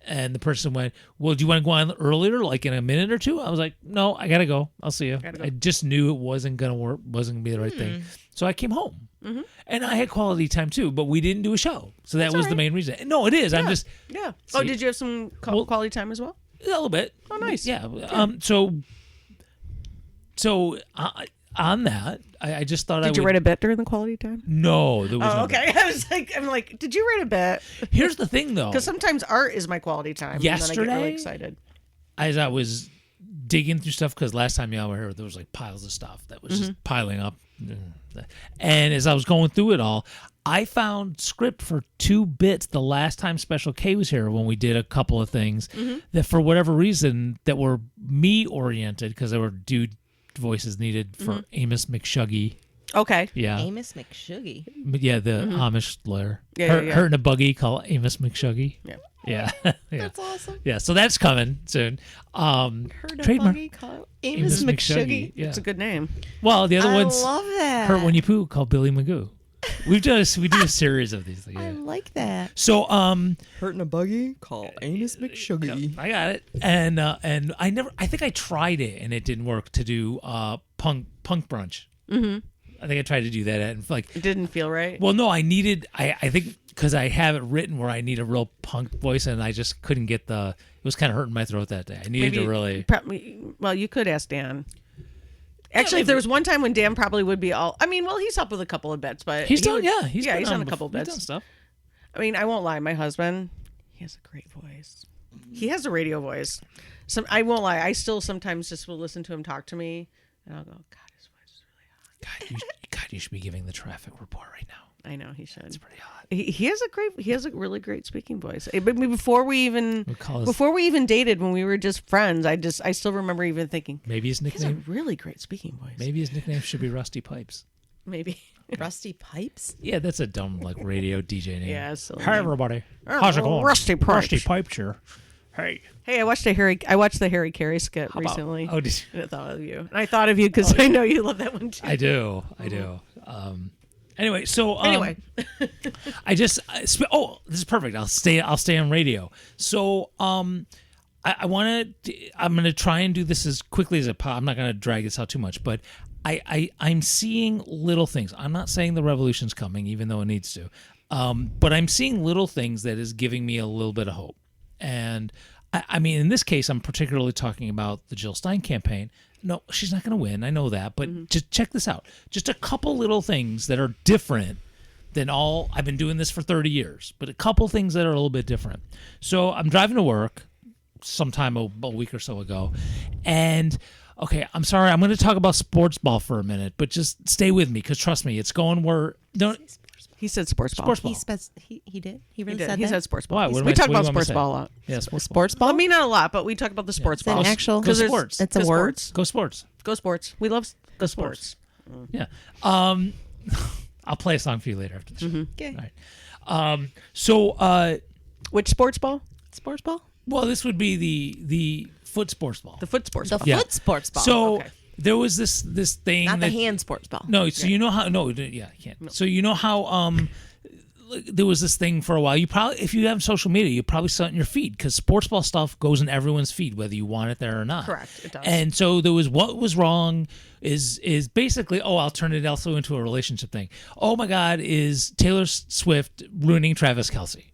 And the person went, well, do you want to go on earlier, like in a minute or two? I was like, no, I got to go. I'll see you. I just knew it wasn't going to work, wasn't going to be the right thing. So I came home. And I had quality time too, but we didn't do a show. So that was the main reason. No, it is. Yeah. I'm just. Yeah. Oh, did you have some quality time as well? A little bit. Oh, nice. Yeah. On that, I just thought Did you write a bit during the quality time? No, there was no okay. I'm like, did you write a bit? Here's the thing, though. Because sometimes art is my quality time. Yesterday, and then I get really excited. As I was digging through stuff, because last time y'all were here, there was like piles of stuff that was just piling up. And as I was going through it all, I found script for 2 bits the last time Special K was here when we did a couple of things that for whatever reason that were me oriented because there were dude voices needed for Amos McShuggy. Okay. Yeah. Amos McShuggy. Yeah, the Amish lawyer. Yeah, Her in a buggy called Amos McShuggy. Yeah. Yeah. That's awesome. Yeah, so that's coming soon. Heard a Trademark. buggy called Amos McShuggy. Yeah. It's a good name. Well, the other one's I love that. Hurt When You Poo called Billy Magoo. We do a series of these. I like that. So Hurt in a buggy? Call Amos McShuggy. I got it. And I think I tried it and it didn't work to do punk brunch. I think I tried to do that and like It didn't feel right. well, no, I think because I have it written where I need a real punk voice and I just couldn't get it was kind of hurting my throat that day. I needed to really prep me. Well, you could ask Dan. Actually, if there was one time when Dan probably would be all. I mean, well, he's helped with a couple of bits, but he's done done a couple bits. He's done stuff. I mean, I won't lie. My husband, he has a great voice. He has a radio voice. I won't lie. I still sometimes just will listen to him talk to me, and I'll go, God, his voice is really hot. God, you should be giving the traffic report right now. I know he should. It's pretty hot. He has a really great speaking voice. But before we even dated, when we were just friends, I still remember even thinking Maybe his he has nickname. a really great speaking voice. Maybe his nickname should be Rusty Pipes. Maybe. Rusty Pipes? Yeah, that's a dumb like radio DJ name. Yeah, silly Hi name. everybody. How's it going? Rusty Pipes. Rusty Pipes here. Hey. Hey, I watched the Harry Carey skit recently. Oh, did you? And I thought of you. And I thought of you because I know you love that one too. I do. Anyway, so this is perfect. I'll stay on radio. So I'm gonna try and do this as quickly as I'm not gonna drag this out too much, but I'm seeing little things. I'm not saying the revolution's coming, even though it needs to. But I'm seeing little things that is giving me a little bit of hope. And I mean, in this case, I'm particularly talking about the Jill Stein campaign. No, she's not going to win. I know that. But just check this out. Just a couple little things that are different than all. I've been doing this for 30 years, but a couple things that are a little bit different. So I'm driving to work sometime a week or so ago. And, okay, I'm sorry. I'm going to talk about sports ball for a minute, but just stay with me because trust me, it's going where. He said sports ball. Sports ball. He did. He really He did. said He that. said sports ball. Why? We talk about sports ball a lot. Yeah, sports ball. I mean, not a lot, but we talk about the sports Is that ball. an actual? Go sports. It's a Go word. sports. Go sports. Go sports. We love go sports. Yeah. I'll play a song for you later after the show. Okay. All right. So, Which sports ball? Sports ball? well, this would be the foot sports ball. The foot sports The ball. Yeah. foot sports ball. So okay. there was this thing Not that the hand sports ball. no. So you know how no yeah you can't. So you know how there was this thing for a while. You probably if you have social media, you probably saw it in your feed because sports ball stuff goes in everyone's feed whether you want it there or not. Correct, it does. And so there was what was wrong is basically I'll turn it also into a relationship thing. Oh my God, is Taylor Swift ruining Travis Kelce?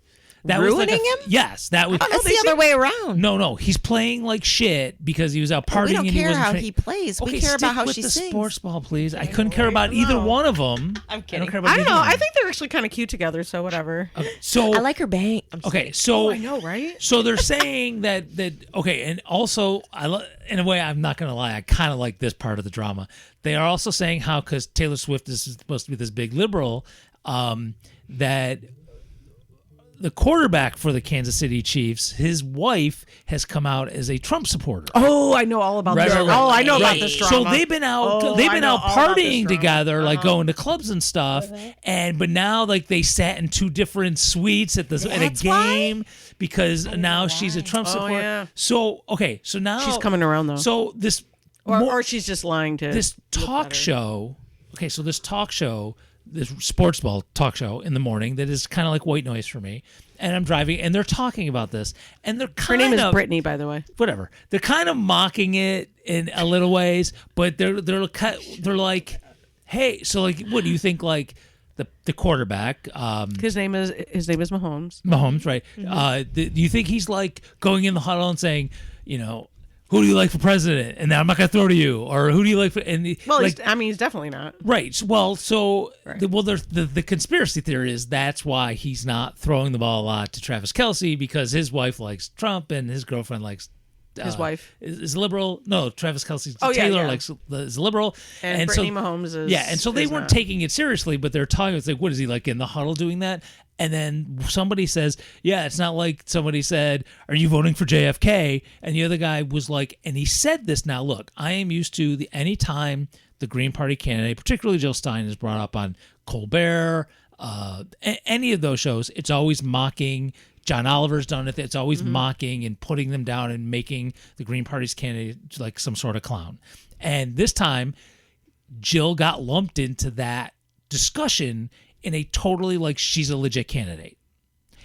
That was like Ruining him? Yes, that was. It's the other way around. No, he's playing like shit because he was out partying. We don't and he care wasn't how he plays. Okay, We care about stick how with she the sings. sports ball, please. I couldn't care about either one of them. I'm kidding. I don't know. I think they're actually kind of cute together, so whatever. So I like her bang. I'm just okay, kidding. so I know, right? So they're saying that okay, and also in a way, I'm not gonna lie, I kind of like this part of the drama. They are also saying how because Taylor Swift is supposed to be this big liberal, that the quarterback for the Kansas City Chiefs, his wife has come out as a Trump supporter. Oh, I know all about this. Right. Oh, I know about this drama. So they've been out. Oh, they've I been know out all about this partying drama. together, like going to clubs and stuff. But now, like they sat in two different suites at a That's game because now she's a Trump supporter. yeah. So okay, so now She's coming around though. So this or she's just lying to this look talk better. show. Okay, so this talk show, this sports ball talk show in the morning that is kind of like white noise for me. And I'm driving, and they're talking about this, and they're Her kind name is of Brittany, by the way. whatever. They're kind of mocking it in a little ways, but they're like, hey, so like, what do you think? Like the quarterback, His name is Mahomes. Mahomes, right? Do you think he's like going in the huddle and saying, you know, who do you like for president? And I'm not gonna throw to you, or who do you like for? And Well, like, he's definitely not. right. Well, so Right. there's the conspiracy theory is that's why he's not throwing the ball a lot to Travis Kelce because his wife likes Trump and his girlfriend likes His wife. is liberal. No, Travis Kelce Oh, yeah, Taylor yeah. is liberal, And Brittany Mahomes is. yeah, and so they is weren't not. taking it seriously, but they're talking. It's like, what is he like in the huddle doing that? And then somebody says, yeah, it's not like somebody said, are you voting for JFK? And the other guy was like, and he said this. Now, look, I am used to any time the Green Party candidate, particularly Jill Stein, is brought up on Colbert, any of those shows, it's always mocking. John Oliver's done it. It's always mocking and putting them down and making the Green Party's candidate like some sort of clown. And this time, Jill got lumped into that discussion in a totally like she's a legit candidate.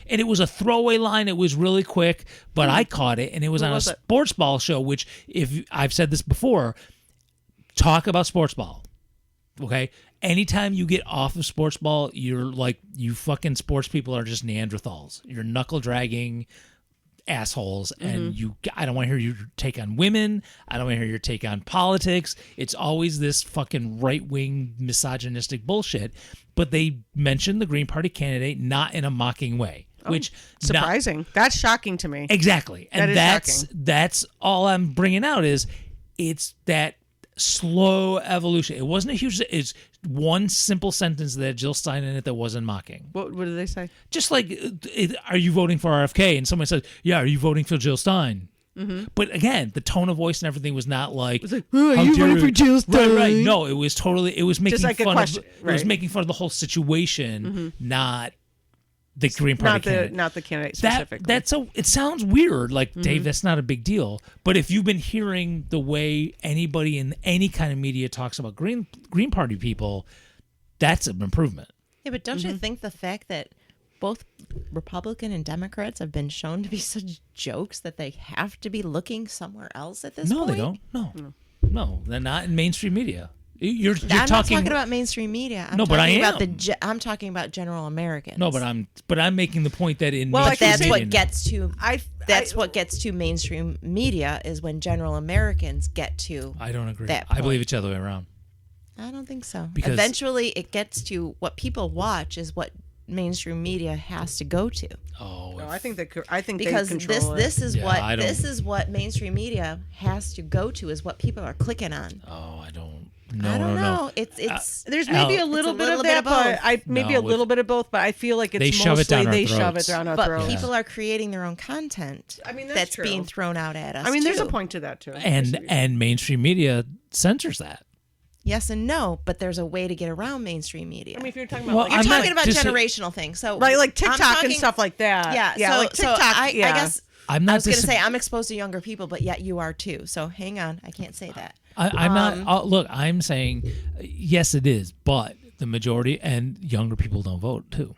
And it was a throwaway line. It was really quick, but I caught it, and it was What on was a it? sports ball show, which if I've said this before, talk about sports ball. Okay? Anytime you get off of sports ball, you're like, you fucking sports people are just Neanderthals. You're knuckle dragging assholes, and I don't want to hear your take on women. I don't want to hear your take on politics. It's always this fucking right-wing misogynistic bullshit. But they mentioned the Green Party candidate not in a mocking way, which Surprising. That's shocking to me. exactly, and That is that's all I'm bringing out is it's that slow evolution. It wasn't a huge. It's one simple sentence that had Jill Stein in it that wasn't mocking. What did they say? Just like, are you voting for RFK? And someone says, yeah, are you voting for Jill Stein? But again, the tone of voice and everything was not like, Oh, how you dare voting for Jill Stein? Right. No, it was totally. It was making like a fun question, of. It was right. making fun of the whole situation, not the Green Party candidate. Not the candidate specifically. It sounds weird, like Dave. That's not a big deal. But if you've been hearing the way anybody in any kind of media talks about Green Party people, that's an improvement. Yeah, but don't you think the fact that both Republican and Democrats have been shown to be such jokes that they have to be looking somewhere else at this No, point? they don't. No, they're not in mainstream media. You're I'm not talking talking about mainstream media. I'm No, but I talking about am. I'm talking about general Americans. No, but I'm making the point that in Well, But mainstream that's media- what gets to what gets to mainstream media is when general Americans get to. I don't agree. that I believe point. it's the other way around. I don't think so. Because- Eventually, it gets to what people watch is what mainstream media has to go to. Oh, No, I think Because they control this is Yeah, I don't- this is what mainstream media has to go to is what people are clicking on. I don't. No, I don't no, know. no. It's There's maybe a Al- little It's bit a of little that, bit of but both. maybe No, a little bit of both. But I feel like it's They shove it down our they shove it throats. down our but throats. people are creating their own content. I mean, that's true. being thrown out at us. I mean, there's a too. point to that too. And mainstream media censors that. Yes and no, but there's a way to get around mainstream media. I mean, if you're talking about Well, like, You're I'm not talking about dis- generational things, so right, like I'm TikTok and talking- stuff like that. Yeah, so, like TikTok. I guess I'm I not. was going to say I'm exposed to younger people, but yet you are too. So hang on, I can't say that. I'm not. Look, I'm saying yes, it is, but the majority and younger people don't vote too.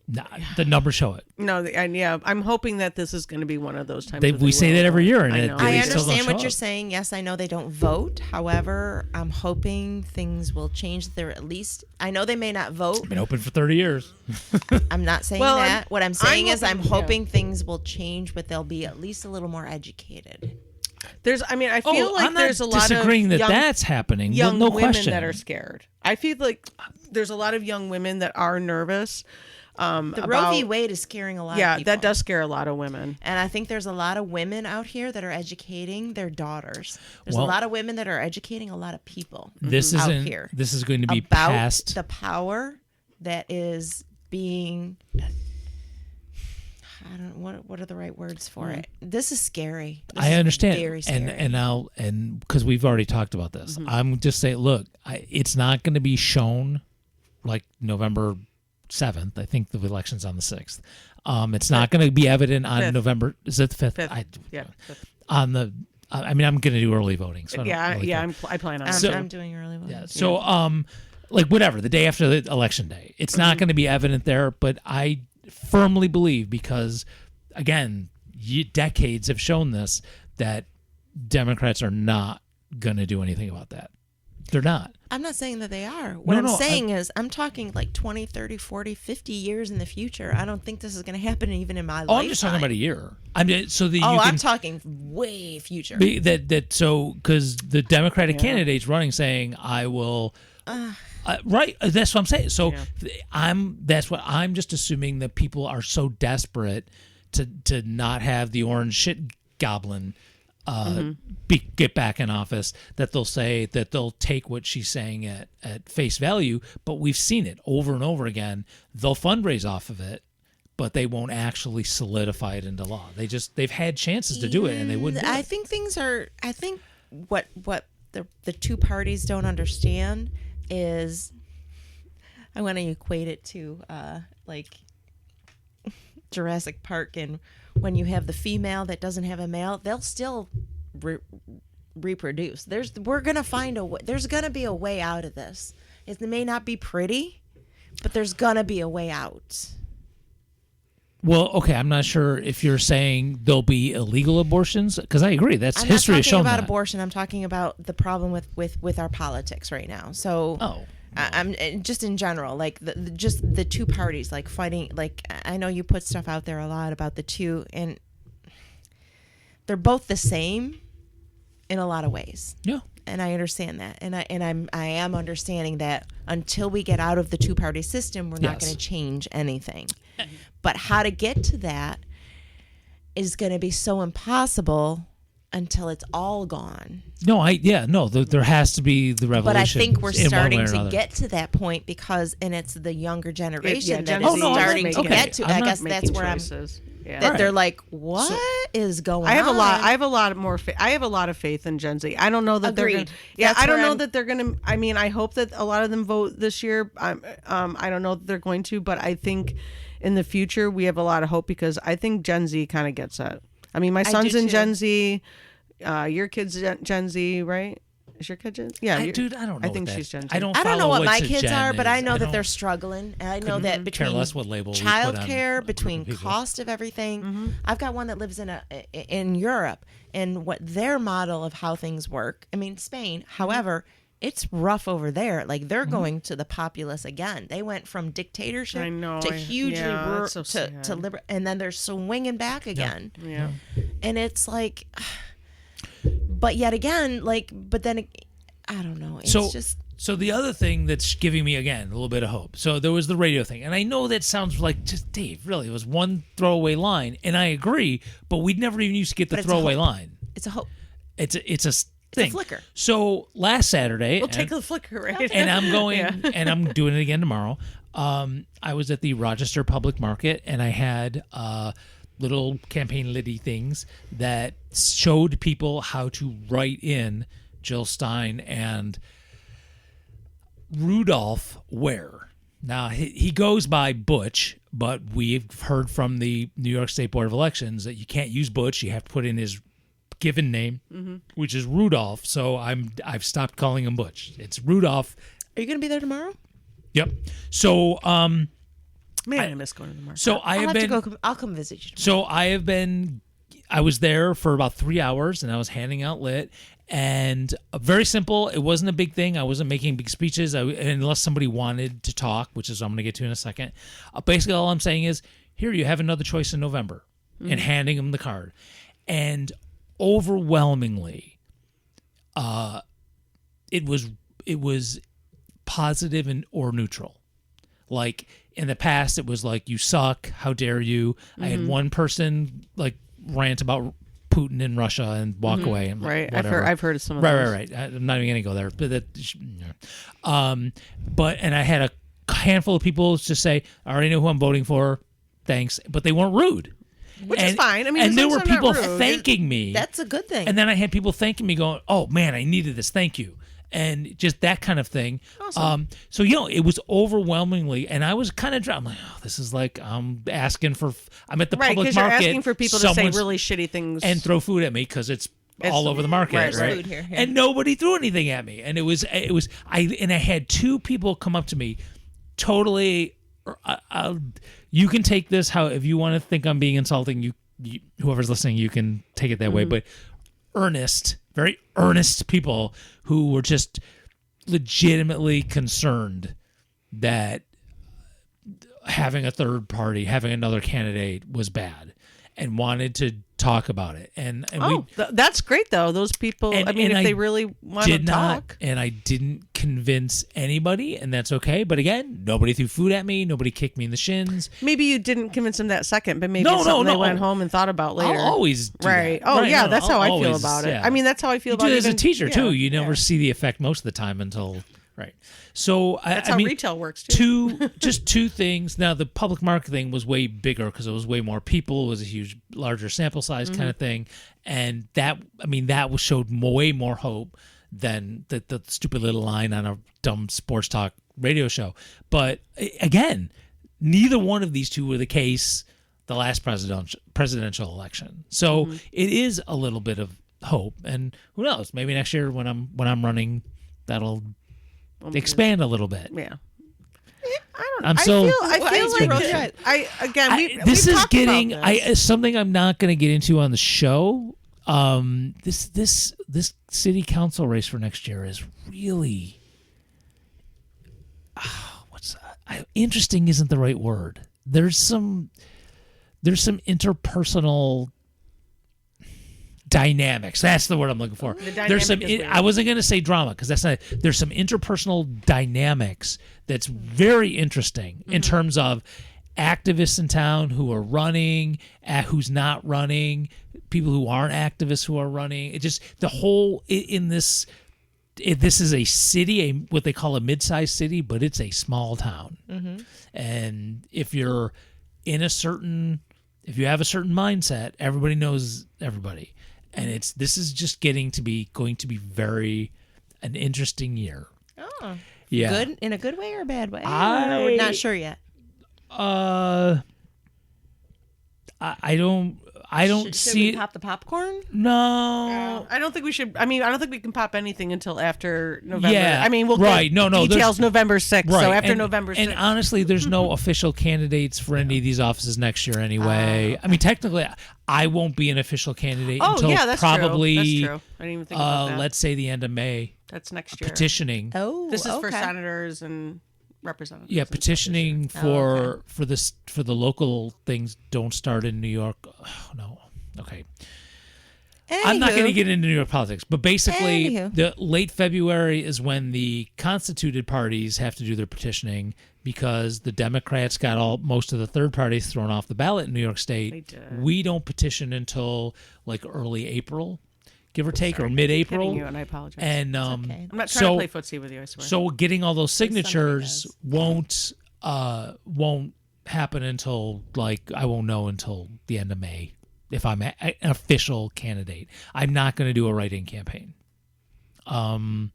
Nah, the numbers show it. No, and yeah, I'm hoping that this is going to be one of those times. We say that every year, and I know. I they still don't understand show what you're up. saying. Yes, I know they don't vote. However, I'm hoping things will change. They're at least, I know they may not vote. Been open for 30 years. I'm not saying Well, that. What I'm saying is I'm hoping- hoping things will change, but they'll be at least a little more educated. I feel like I'm not there's a lot of disagreeing that young, that's happening. young no women question. that are scared. I feel like there's a lot of young women that are nervous. The Roe v. Wade is scaring a lot of people. that does scare a lot of women. And I think there's a lot of women out here that are educating their daughters. There's Well, a lot of women that are educating a lot of people This out isn't. here This is going to be about passed. the power that is being. I don't. What are the right words for it? This is scary. This I is understand, Very scary. and because we've already talked about this, I'm just saying. Look, it's not going to be shown like November 7th. I think the election's on the 6th. It's not going to be evident on 5th. November. Is it the 5th? 5th. Yeah. On the. I mean, I'm going to do early voting. So I don't really care. I plan on it. So- I'm doing early voting. Yeah. So, like whatever, the day after the election day, it's not going to be evident there. But I firmly believe, because again, decades have shown this, that Democrats are not going to do anything about that. They're not. I'm not saying that they are. What I'm saying is I'm talking like 20, 30, 40, 50 years in the future. I don't think this is going to happen even in my lifetime. I'm just talking about a year. I mean, so that I'm talking way future. Because the Democratic candidate's running saying, I will. Right, that's what I'm saying. So I'm just assuming that people are so desperate to not have the orange shit goblin get back in office that they'll say that they'll take what she's saying at face value. But we've seen it over and over again. They'll fundraise off of it, but they won't actually solidify it into law. They've had chances to do it and they wouldn't do I it. think things are. I think what the two parties don't understand is, I want to equate it to like Jurassic Park, and when you have the female that doesn't have a male, they'll still reproduce. We're gonna find a way. There's gonna be a way out of this. It may not be pretty, but there's gonna be a way out. Well, okay, I'm not sure if you're saying there'll be illegal abortions, because I agree. That's I'm history not has talking shown about that. abortion. I'm talking about the problem with our politics right now. So I'm just in general, like just the two parties, like fighting. Like, I know you put stuff out there a lot about the two, and they're both the same in a lot of ways. Yeah. And I understand that, and I am understanding that until we get out of the two-party system, we're not Yes. going to change anything. But how to get to that is going to be so impossible until it's all gone. There has to be the revolution. But I think we're in one way starting or to another. get to that point, because, and it's the younger generation that Gen is Z is starting to making- get to. I'm I not guess that's where choices. Yeah. that Right. they're like, what is going on? I have a lot more. I have a lot of faith in Gen Z. I don't know that they're Agreed. gonna. Yeah, That's I don't where know I'm- that they're gonna. I mean, I hope that a lot of them vote this year. I don't know that they're going to, but I think in the future we have a lot of hope, because I think Gen Z kind of gets it. I mean, my son's do in too. Gen Z. Your kid's Gen Z, right? Is your kid Gen? Yeah, I don't know. I think what she's that- Gen Z. I don't. I don't know follow what my a kids gen are, but I is. know that don't they're struggling, and I know that care between less what label we put on childcare, a group between of people. cost of everything. I've got one that lives in Europe, and what their model of how things work. I mean, Spain. However, it's rough over there. Like, they're going to the populace again. They went from dictatorship I know, to hugely that's so to sad. liberal, and then they're swinging back again. Yeah. And it's like, but yet again, like, but then I don't know. It's just. So the other thing that's giving me, again, a little bit of hope. So there was the radio thing. And I know that sounds like, just Dave, really, it was one throwaway line. And I agree, but we'd never even used to get the But it's a throwaway hope. line. It's a hope. It's a thing. flicker. So last Saturday, We'll take the flicker, right? and I'm going, and I'm doing it again tomorrow. I was at the Rochester Public Market, and I had little campaign liddy things that showed people how to write in Jill Stein and Rudolph Ware. Now, he goes by Butch, but we've heard from the New York State Board of Elections that you can't use Butch. You have to put in his given name, which is Rudolph. So I've stopped calling him Butch. It's Rudolph. Are you going to be there tomorrow? Yep. So Man, I miss going to the market. So I'll come visit you. So I was there for about 3 hours, and I was handing out lit, and very simple. It wasn't a big thing. I wasn't making big speeches, unless somebody wanted to talk, which is what I'm going to get to in a second. Basically, all I'm saying is, here, you have another choice in November, and handing them the card. And overwhelmingly, it was positive or neutral. Like in the past, it was like, you suck, how dare you. I had one person like rant about Putin in Russia and walk away. And right. whatever. I've heard of some of those. Right. I'm not even going to go there. But and I had a handful of people just say, I already know who I'm voting for. Thanks. But they weren't rude. Which is fine. I mean, and there were people rude, thanking me. That's a good thing. And then I had people thanking me, going, "Oh man, I needed this. Thank you." And just that kind of thing. Awesome. So it was overwhelmingly, and I was kind of, I'm like, oh, this is like I'm asking for. I'm at the right, public because market. you're asking for people to say really shitty things and throw food at me because it's all over the market, right? Food here. And nobody threw anything at me, and I had two people come up to me, totally. You can take this how if you want to think I'm being insulting. You whoever's listening, you can take it that way, but very earnest people who were just legitimately concerned that having a third party, having another candidate was bad, and wanted to talk about it. And that's great though. Those people. And, I mean, if I they really want to talk, and I didn't convince anybody, and that's okay. But again, nobody threw food at me. Nobody kicked me in the shins. maybe you didn't convince them that second, but maybe it's something they went home and thought about later. I'll always do right. that. Oh right, yeah, no, that's how I feel always, about it. yeah. I mean, that's how I feel You about do it it as a teacher too. You yeah. never see the effect most of the time until right. So That's I how mean, retail works too. two things. Now the public market thing was way bigger because it was way more people. It was a larger sample size kind of thing, and that showed way more hope than the stupid little line on a dumb sports talk radio show. But again, neither one of these two were the case the last presidential election. So it is a little bit of hope, and who knows? Maybe next year when I'm running, that'll expand a little bit. Yeah. I don't know. I'm so. I feel like this we've is talked getting about this. something I'm not going to get into on the show. This city council race for next year is really interesting. Isn't the right word. There's some interpersonal dynamics. That's the word I'm looking for. There's some. I wasn't going to say drama because that's not. There's some interpersonal dynamics that's very interesting in terms of activists in town who are running, who's not running, people who aren't activists who are running. It just the whole in this. This is a city, what they call a mid-sized city, but it's a small town. And if you have a certain mindset, everybody knows everybody. And this is just going to be very an interesting year. Oh, yeah. Good in a good way or a bad way? We're not sure yet. I don't should see we pop the popcorn? No. I don't think we should. I mean, I don't think we can pop anything until after November. Yeah, I mean, we'll right. get details November 6th. Right. So after and, November 6th. And honestly, there's no official candidates for any of these offices next year anyway. I mean, technically, I won't be an official candidate until that's probably true. That's true. I didn't even think about that. let's say the end of May. That's next year. Petitioning. Oh, This is for okay. senators and representatives. Yeah, and stuff petitioning this year. for the local things don't start in New York. Oh, no. Okay. I'm not going to get into New York politics, but basically, the late February is when the constituted parties have to do their petitioning because the Democrats got most of the third parties thrown off the ballot in New York State. They did. We don't petition until like early April, give or take, or mid-April. Kidding you, and I apologize. And okay. I'm not trying to play footsie with you, I swear. So getting all those signatures does. won't happen until I won't know until the end of May. If I'm an official candidate, I'm not going to do a write-in campaign. No,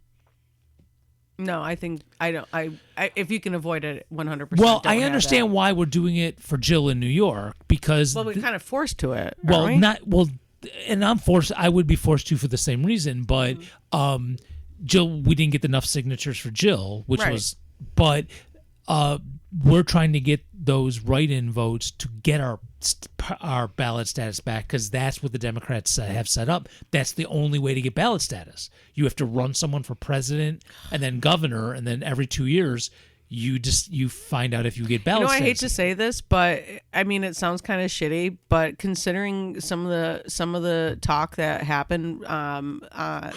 I think I don't. I if you can avoid it, 100%. Well, I understand why we're doing it for Jill in New York because we're kind of forced to it. Well, aren't we? not well, and I'm forced. I would be forced to for the same reason, but Jill, we didn't get enough signatures for Jill, which Right. was, but we're trying to get those write-in votes to get our ballot status back, because that's what the Democrats have set up. That's the only way to get ballot status. You have to run someone for president and then governor, and then every 2 years you find out if you get ballot status. I hate to say this, but I mean it sounds kind of shitty, but considering some of the talk that happened, I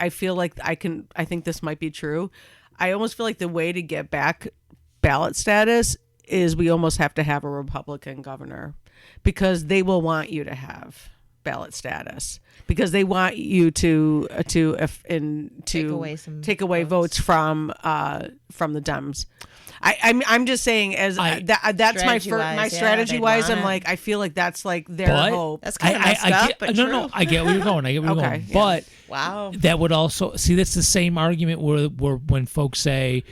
feel like I think this might be true. I almost feel like the way to get back ballot status is we almost have to have a Republican governor, because they will want you to have ballot status, because they want you to take away votes from the Dems. I'm just saying, as that's my strategy wise. I'm like, I feel like that's like their hope. That's kind of messed up, but true. No, I get where you're going. Okay, yeah. But wow, that would also that's the same argument where when folks say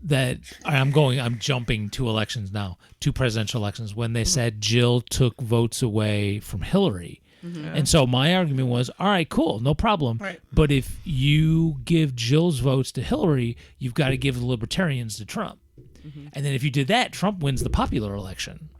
that I'm jumping to elections now, to presidential elections, when they said Jill took votes away from Hillary. Mm-hmm. And so my argument was, all right, cool, no problem. Right. But if you give Jill's votes to Hillary, you've got to give the Libertarians to Trump. Mm-hmm. And then if you did that, Trump wins the popular election.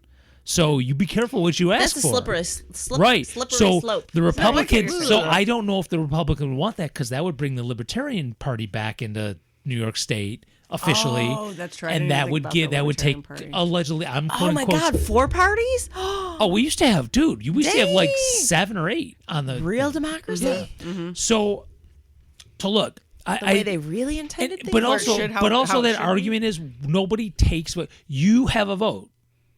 So you be careful what you ask for. That's a slippery slope. The Republicans, so I don't know if the Republican would want that, because that would bring the Libertarian Party back into New York State officially. Oh, that's right. And that would take Party. Allegedly, oh my God, 4 parties? Oh, we used to have, dude. We used to have like 7 or 8 on the real democracy. Yeah. Mm-hmm. So to look, the way they really intended things. But also that argument is nobody takes what you have a vote,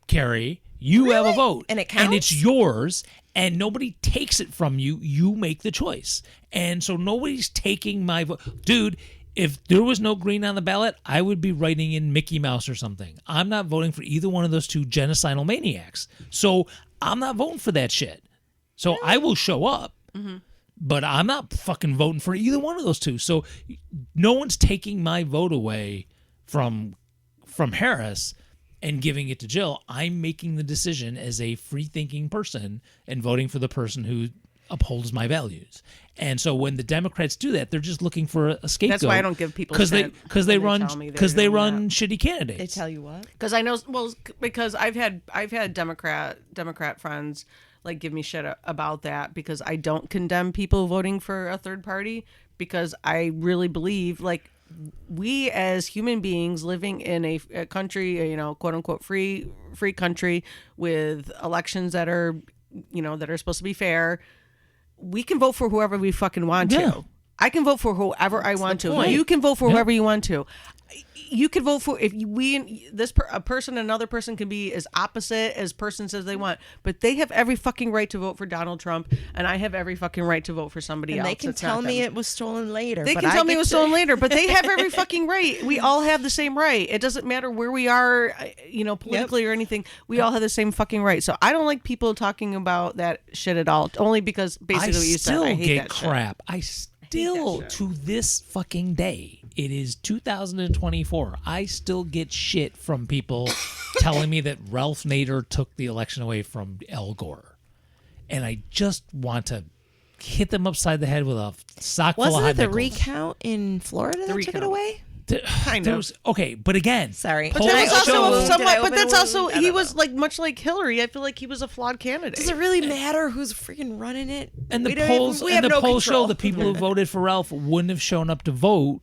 Carrie. You have a vote, and it counts, and it's yours, and nobody takes it from you. You make the choice, and so nobody's taking my vote, dude. If there was no green on the ballot, I would be writing in Mickey Mouse or something. I'm not voting for either one of those two genocidal maniacs. So I'm not voting for that shit. So I will show up, but I'm not fucking voting for either one of those two. So no one's taking my vote away from Harris and giving it to Jill. I'm making the decision as a free-thinking person and voting for the person who upholds my values. And so when the Democrats do that, they're just looking for a scapegoat. That's why I don't give people because they run shitty candidates. They tell you what? Because I know, because I've had Democrat friends like give me shit about that, because I don't condemn people voting for a third party, because I really believe like we as human beings living in a country, quote unquote free country with elections that are supposed to be fair. We can vote for whoever we fucking want to. I can vote for whoever I want to. You can vote for whoever you want to. You can vote for a person, another person can be as opposite as person says they want, but they have every fucking right to vote for Donald Trump, and I have every fucking right to vote for somebody else. They can tell me it was stolen later. They can tell me it was stolen later, but they have every fucking right. We all have the same right. It doesn't matter where we are, politically or anything. We all have the same fucking right. So I don't like people talking about that shit at all. Only because basically what you said, I hate that crap. I still to this fucking day. It is 2024. I still get shit from people telling me that Ralph Nader took the election away from Al Gore. And I just want to hit them upside the head with a sock full of high Wasn't it the recount in Florida that took it away? Kind of. Okay, but again, sorry. But that was also somewhat. But that's also he was like much like Hillary. I feel like he was a flawed candidate. Does it really matter who's freaking running it? And the polls show the people who voted for Ralph wouldn't have shown up to vote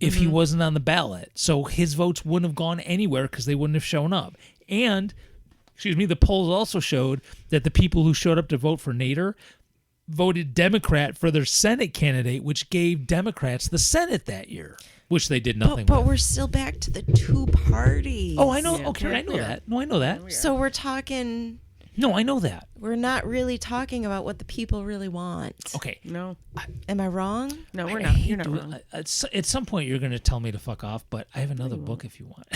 if he wasn't on the ballot. So his votes wouldn't have gone anywhere because they wouldn't have shown up. And, the polls also showed that the people who showed up to vote for Nader voted Democrat for their Senate candidate, which gave Democrats the Senate that year, which they did nothing but with. We're still back to the 2 parties. Oh, I know. Okay, I know that. No, I know that. So we're talking... No, I know that. We're not really talking about what the people really want. Okay. No. Am I wrong? No, we're not. You're not wrong. At some point, you're going to tell me to fuck off, but I have another book if you want.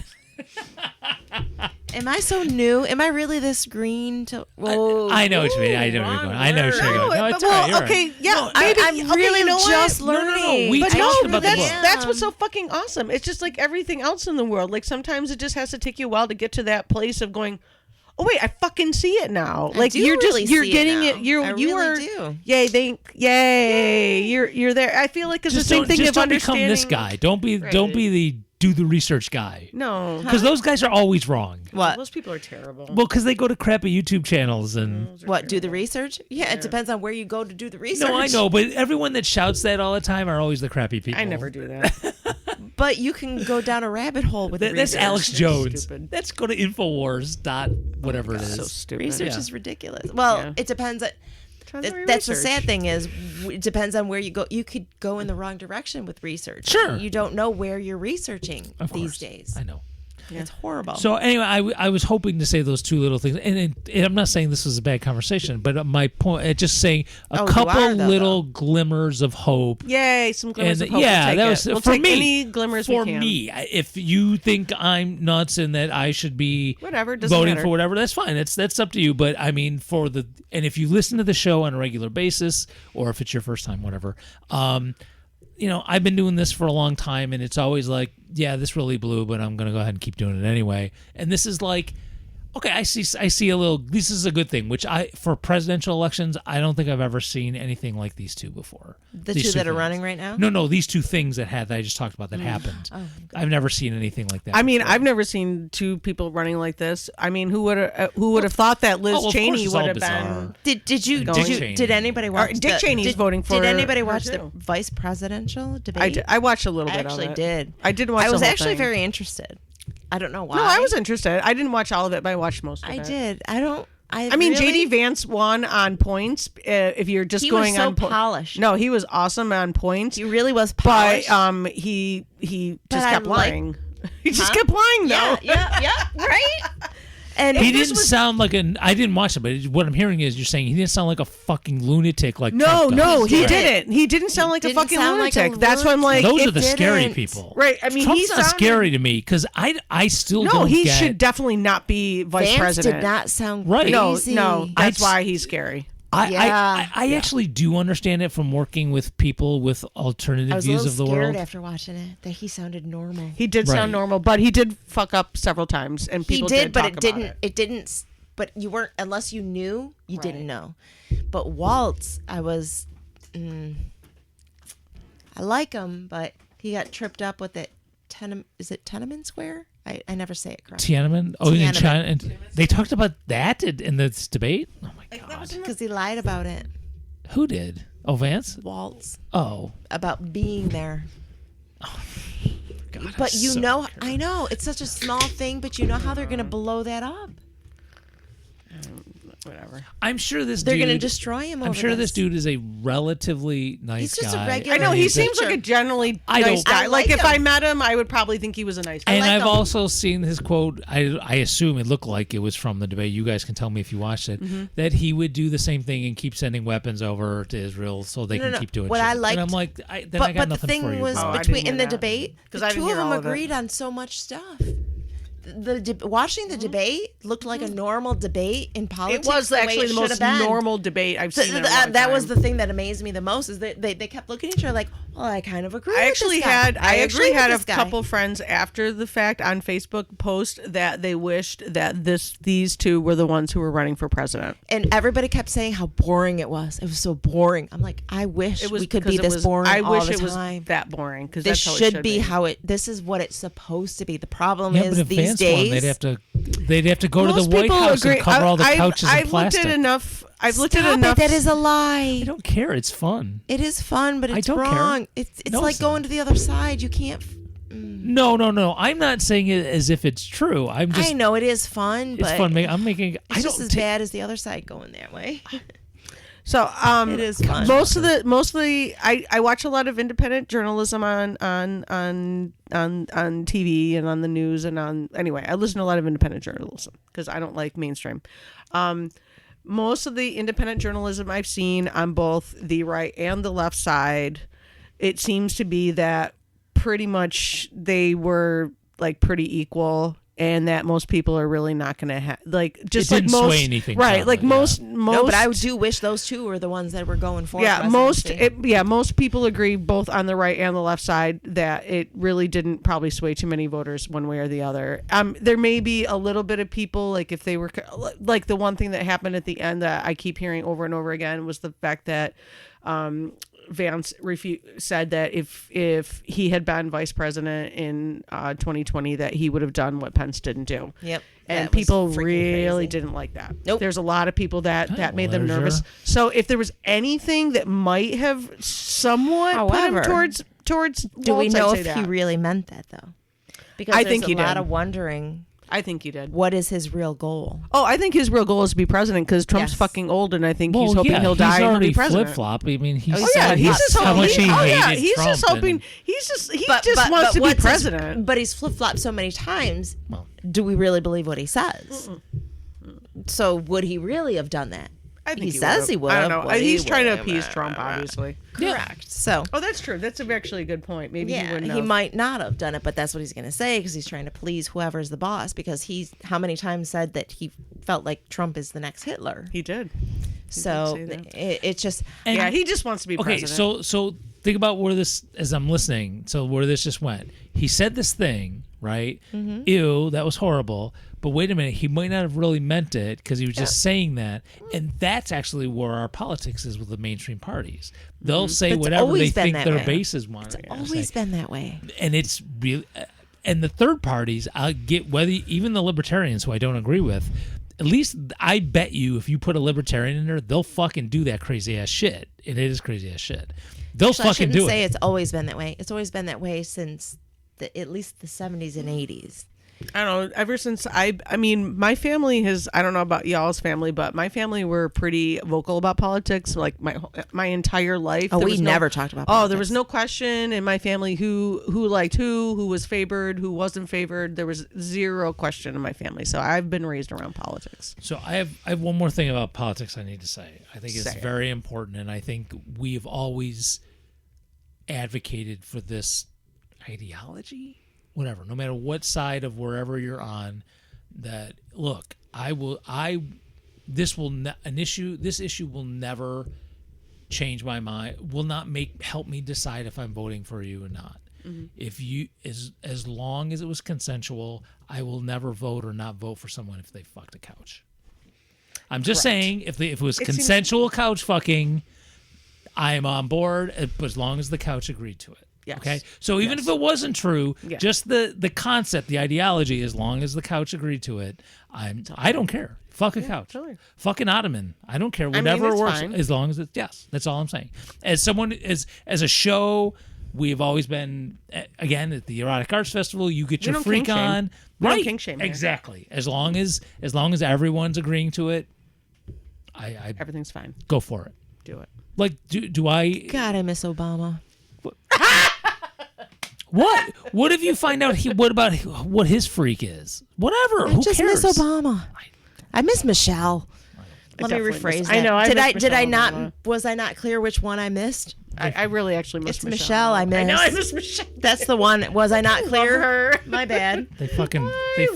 Am I so new? Am I really this green? I know what you mean. I know where you're going. I know what you're going. No, it's all right. You're okay, right. yeah. No, I'm really just learning. We talked about the book. That's what's so fucking awesome. It's just like everything else in the world. Like sometimes it just has to take you a while to get to that place of going, oh wait, I fucking see it now. Like you're getting it. You are. Do. Yay! You're there. I feel like it's the same thing of don't understanding. become this guy. Don't be the do the research guy. No. Because those guys are always wrong. What? Those people are terrible. Well, because they go to crappy YouTube channels and. What, do the research? Yeah, it depends on where you go to do the research. No, I know, but everyone that shouts that all the time are always the crappy people. I never do that. But you can go down a rabbit hole with That's research. Alex Jones. stupid. Let's go to Infowars. Whatever it is. So stupid. Research Yeah. is ridiculous. Well, Yeah. it depends. Depends on your That's the research. sad thing is, it depends on where you go. You could go in the wrong direction with research. Sure. You don't know where you're researching Of these course. days. I know. It's horrible. So anyway, I was hoping to say those two little things, and I'm not saying this was a bad conversation, but my point, just saying a Oh, you couple are, though, little glimmers of hope. Yay, some glimmers And of hope. yeah, we'll take that it. was We'll for take me. any glimmers For we can. me, if you think I'm nuts and that I should be Whatever, doesn't voting matter. for whatever, that's fine. That's up to you. But I mean, and if you listen to the show on a regular basis, or if it's your first time, whatever. I've been doing this for a long time, and it's always like, yeah, this really blew, but I'm gonna go ahead and keep doing it anyway. And this is like, okay, I see a little. This is a good thing. Which for presidential elections, I don't think I've ever seen anything like these two before. the These two that are things. running right now? No, these two things that I just talked about that happened. Oh, I've never seen anything like that. I mean, before. I've never seen two people running like this. I mean, who would have thought that Liz Oh, of Cheney course it's would all have bizarre. been? Dick Cheney. Did anybody watch Dick Cheney's voting for Did anybody her watch too. the vice presidential debate? I watched a little I bit actually of it. did. I did watch. I the was whole actually thing. very interested. I don't know why. No, I was interested. I didn't watch all of it, but I watched most of it. I did. I mean, really, JD Vance won on points. If you're just He was going so on polished. No, he was awesome on points. He really was But polished. he But just I kept like- lying. He just Huh? kept lying though. yeah, right. And He this didn't was- sound like I didn't watch it, but what I'm hearing is you're saying he didn't sound like a fucking lunatic like No, Trump does. no, he Right. didn't. He didn't sound like a didn't fucking sound like a lunatic. That's why I'm like, Those it are the scary didn't. people. Right, I mean, Trump's he not sounded- scary to me because I still No, don't he get. should definitely not be vice Vance president. did not sound Right. crazy. No, that's That's- why he's scary. I actually do understand it from working with people with alternative I was a views little of the scared world. after watching it that he sounded normal. He did Right. sound normal, but he did fuck up several times, and He people did, but talk it about didn't. It. It didn't. But you weren't unless you knew. You didn't know. But Waltz, I was. I like him, but he got tripped up with it. Is it Tiananmen Square? I never say it correctly. Tiananmen. Oh, in Tiananmen. China, and they talked about that in this debate. Oh my god, Because he lied about it. who did? Oh, Vance. Waltz Oh, about being there. God. But I'm you so know, scared. I know it's such a small thing, but you know how they're gonna blow that up. Whatever. I'm sure this. They're dude, gonna destroy him. I'm over sure this this dude is a relatively nice He's just a guy. regular- I know he He's a- seems like a generally I nice don't- guy. I Like like if him. I met him, I would probably think he was a nice guy. And like I've him. also seen his quote. I assume it looked like it was from the debate. You guys can tell me if you watched it. Mm-hmm. That he would do the same thing and keep sending weapons over to Israel so they can No. keep doing. What shit. I liked- and I'm like, then I But got the nothing thing for you. was bro. I between didn't in hear the that. debate, 'Cause the I didn't two of hear them all of it. agreed on so much stuff. Watching the debate looked like a normal debate in It politics. was way actually it the should most have been. normal debate I've So seen. in a long that was time. the thing that amazed me the most is that they kept looking at each other like, well, I kind of agree. I with actually this guy. had I agree actually with had a this guy. couple friends after the fact on Facebook post that they wished that these two were the ones who were running for president. and everybody kept saying how boring it was. It was so boring. I'm like, I wish It was we could because be it this was- boring I all wish the it was time. that boring because This that's how should it be how it. This is what it's supposed to be. The problem yeah, is but if these Vance days. won, they'd have to go to the Most White people House agree. and cover all the couches I've in plastic. looked at enough. I've looked Stop at enough. it. That is a lie. I don't care. It's fun. It is fun, but I it's don't care. wrong. It's No, like it's going not. to the other side. You can't. No. I'm not saying it as if it's true. I'm just. I know it is fun, It's but fun. I'm making. I it's don't just as ta- bad as the other side going that way. So It is fun. mostly I watch a lot of independent journalism on TV and on the news and on anyway I listen to a lot of independent journalism because I don't like mainstream. Most of the independent journalism I've seen on both the right and the left side, it seems to be that pretty much they were like pretty equal. And that most people are really not going to have like just It like didn't most sway anything right from like it, yeah. most No, but I do wish those two were the ones that were going for. yeah presidency. most people agree both on the right and the left side that it really didn't probably sway too many voters one way or the other. There may be a little bit of people like if they were like the one thing that happened at the end that I keep hearing over and over again was the fact that Vance said that if he had been vice president in 2020, that he would have done what Pence didn't do. Yep. And That was people freaking really crazy. didn't like that. Nope. There's a lot of people that made them there's nervous. your- So if there was anything that might have somewhat However, put him towards Do we Waltz, know I'd say if he that. really meant that though? Because I there's think a he lot did. of wondering I think he did. what is his real goal. Oh, I think his real goal is to be president because Trump's Yes. fucking old, and I think Well, he's hoping yeah, he'll die and he'll already be president. flip flop. I mean, he's Oh, Oh yeah, said he's how- just how hoping. much he hated He's Trump just hoping. and- He just wants to be what's his- president. but he's flip flopped so many times. Well. Do we really believe what he says? So would he really have done that? I think he says he would. I don't know. Would he? He's trying to Would he? appease Trump, obviously. Correct. So Oh, that's true. That's actually a good point. Maybe he yeah, wouldn't he have. might not have done it, but that's what he's going to say because he's trying to please whoever's the boss. Because he's how many times said that he felt like Trump is the next Hitler. He did. So say that. it's just And- Yeah, he just wants to be Okay, president. so think about where this, as I'm listening, so where this just went. He said this thing, right? Mm-hmm. Ew, that was horrible. But wait a minute, he might not have really meant it because he was just saying that. And that's actually where our politics is with the mainstream parties. They'll say But it's whatever they always been think that their way. bases want. it's to always say. been that way. And it's really, and the third parties, I'll get whether even the libertarians who I don't agree with. At least I bet you, if you put a libertarian in there, they'll fucking do that crazy ass shit. And it is crazy ass shit. They'll So I fucking shouldn't do say it. it's always been that way. It's always been that way since at least the 70s and 80s. I don't know. Ever since I mean, my family has. I don't know about y'all's family, but my family were pretty vocal about politics. Like my entire life. Oh, There we was never talked about Oh, there was politics. no question in my family who liked who was favored, who wasn't favored. There was zero question in my family. So I've been raised around politics. So I have one more thing about politics I need to say. I think it's Say it. very important, and I think we've always advocated for this ideology, whatever, no matter what side of wherever you're on. That look, this issue will never change my mind. Will not help me decide if I'm voting for you or not. Mm-hmm. If you as long as it was consensual, I will never vote or not vote for someone if they fucked a couch. I'm just saying, if it was consensual couch fucking, I am on board, but as long as the couch agreed to it. Yes. Okay. So even if it wasn't true, Yeah. just the concept, the ideology, as long as the couch agreed to it, I don't care. Fuck a couch. totally. Fucking ottoman. I don't care. mean, Whatever it's works, fine. as long as it's yes. That's all I'm saying. As someone as a show, we've always been again at the Erotic Arts Festival. You get your don't freak kink shame. on, We don't right? kink shame here. Exactly. As long as everyone's agreeing to it, I Everyth's fine. go for it. Do it. Like do I? God, I miss Obama. What if you find out what about what his freak is? Whatever. I Who just cares? miss Obama. I miss Michelle. Let me definitely rephrase miss- that. I know, I Did miss I Michelle not? Obama. Was I not clear which one I missed? I really actually miss It's Michelle I miss. I know I miss Michelle. That's the one. Was I not clear? her. My bad. They fucking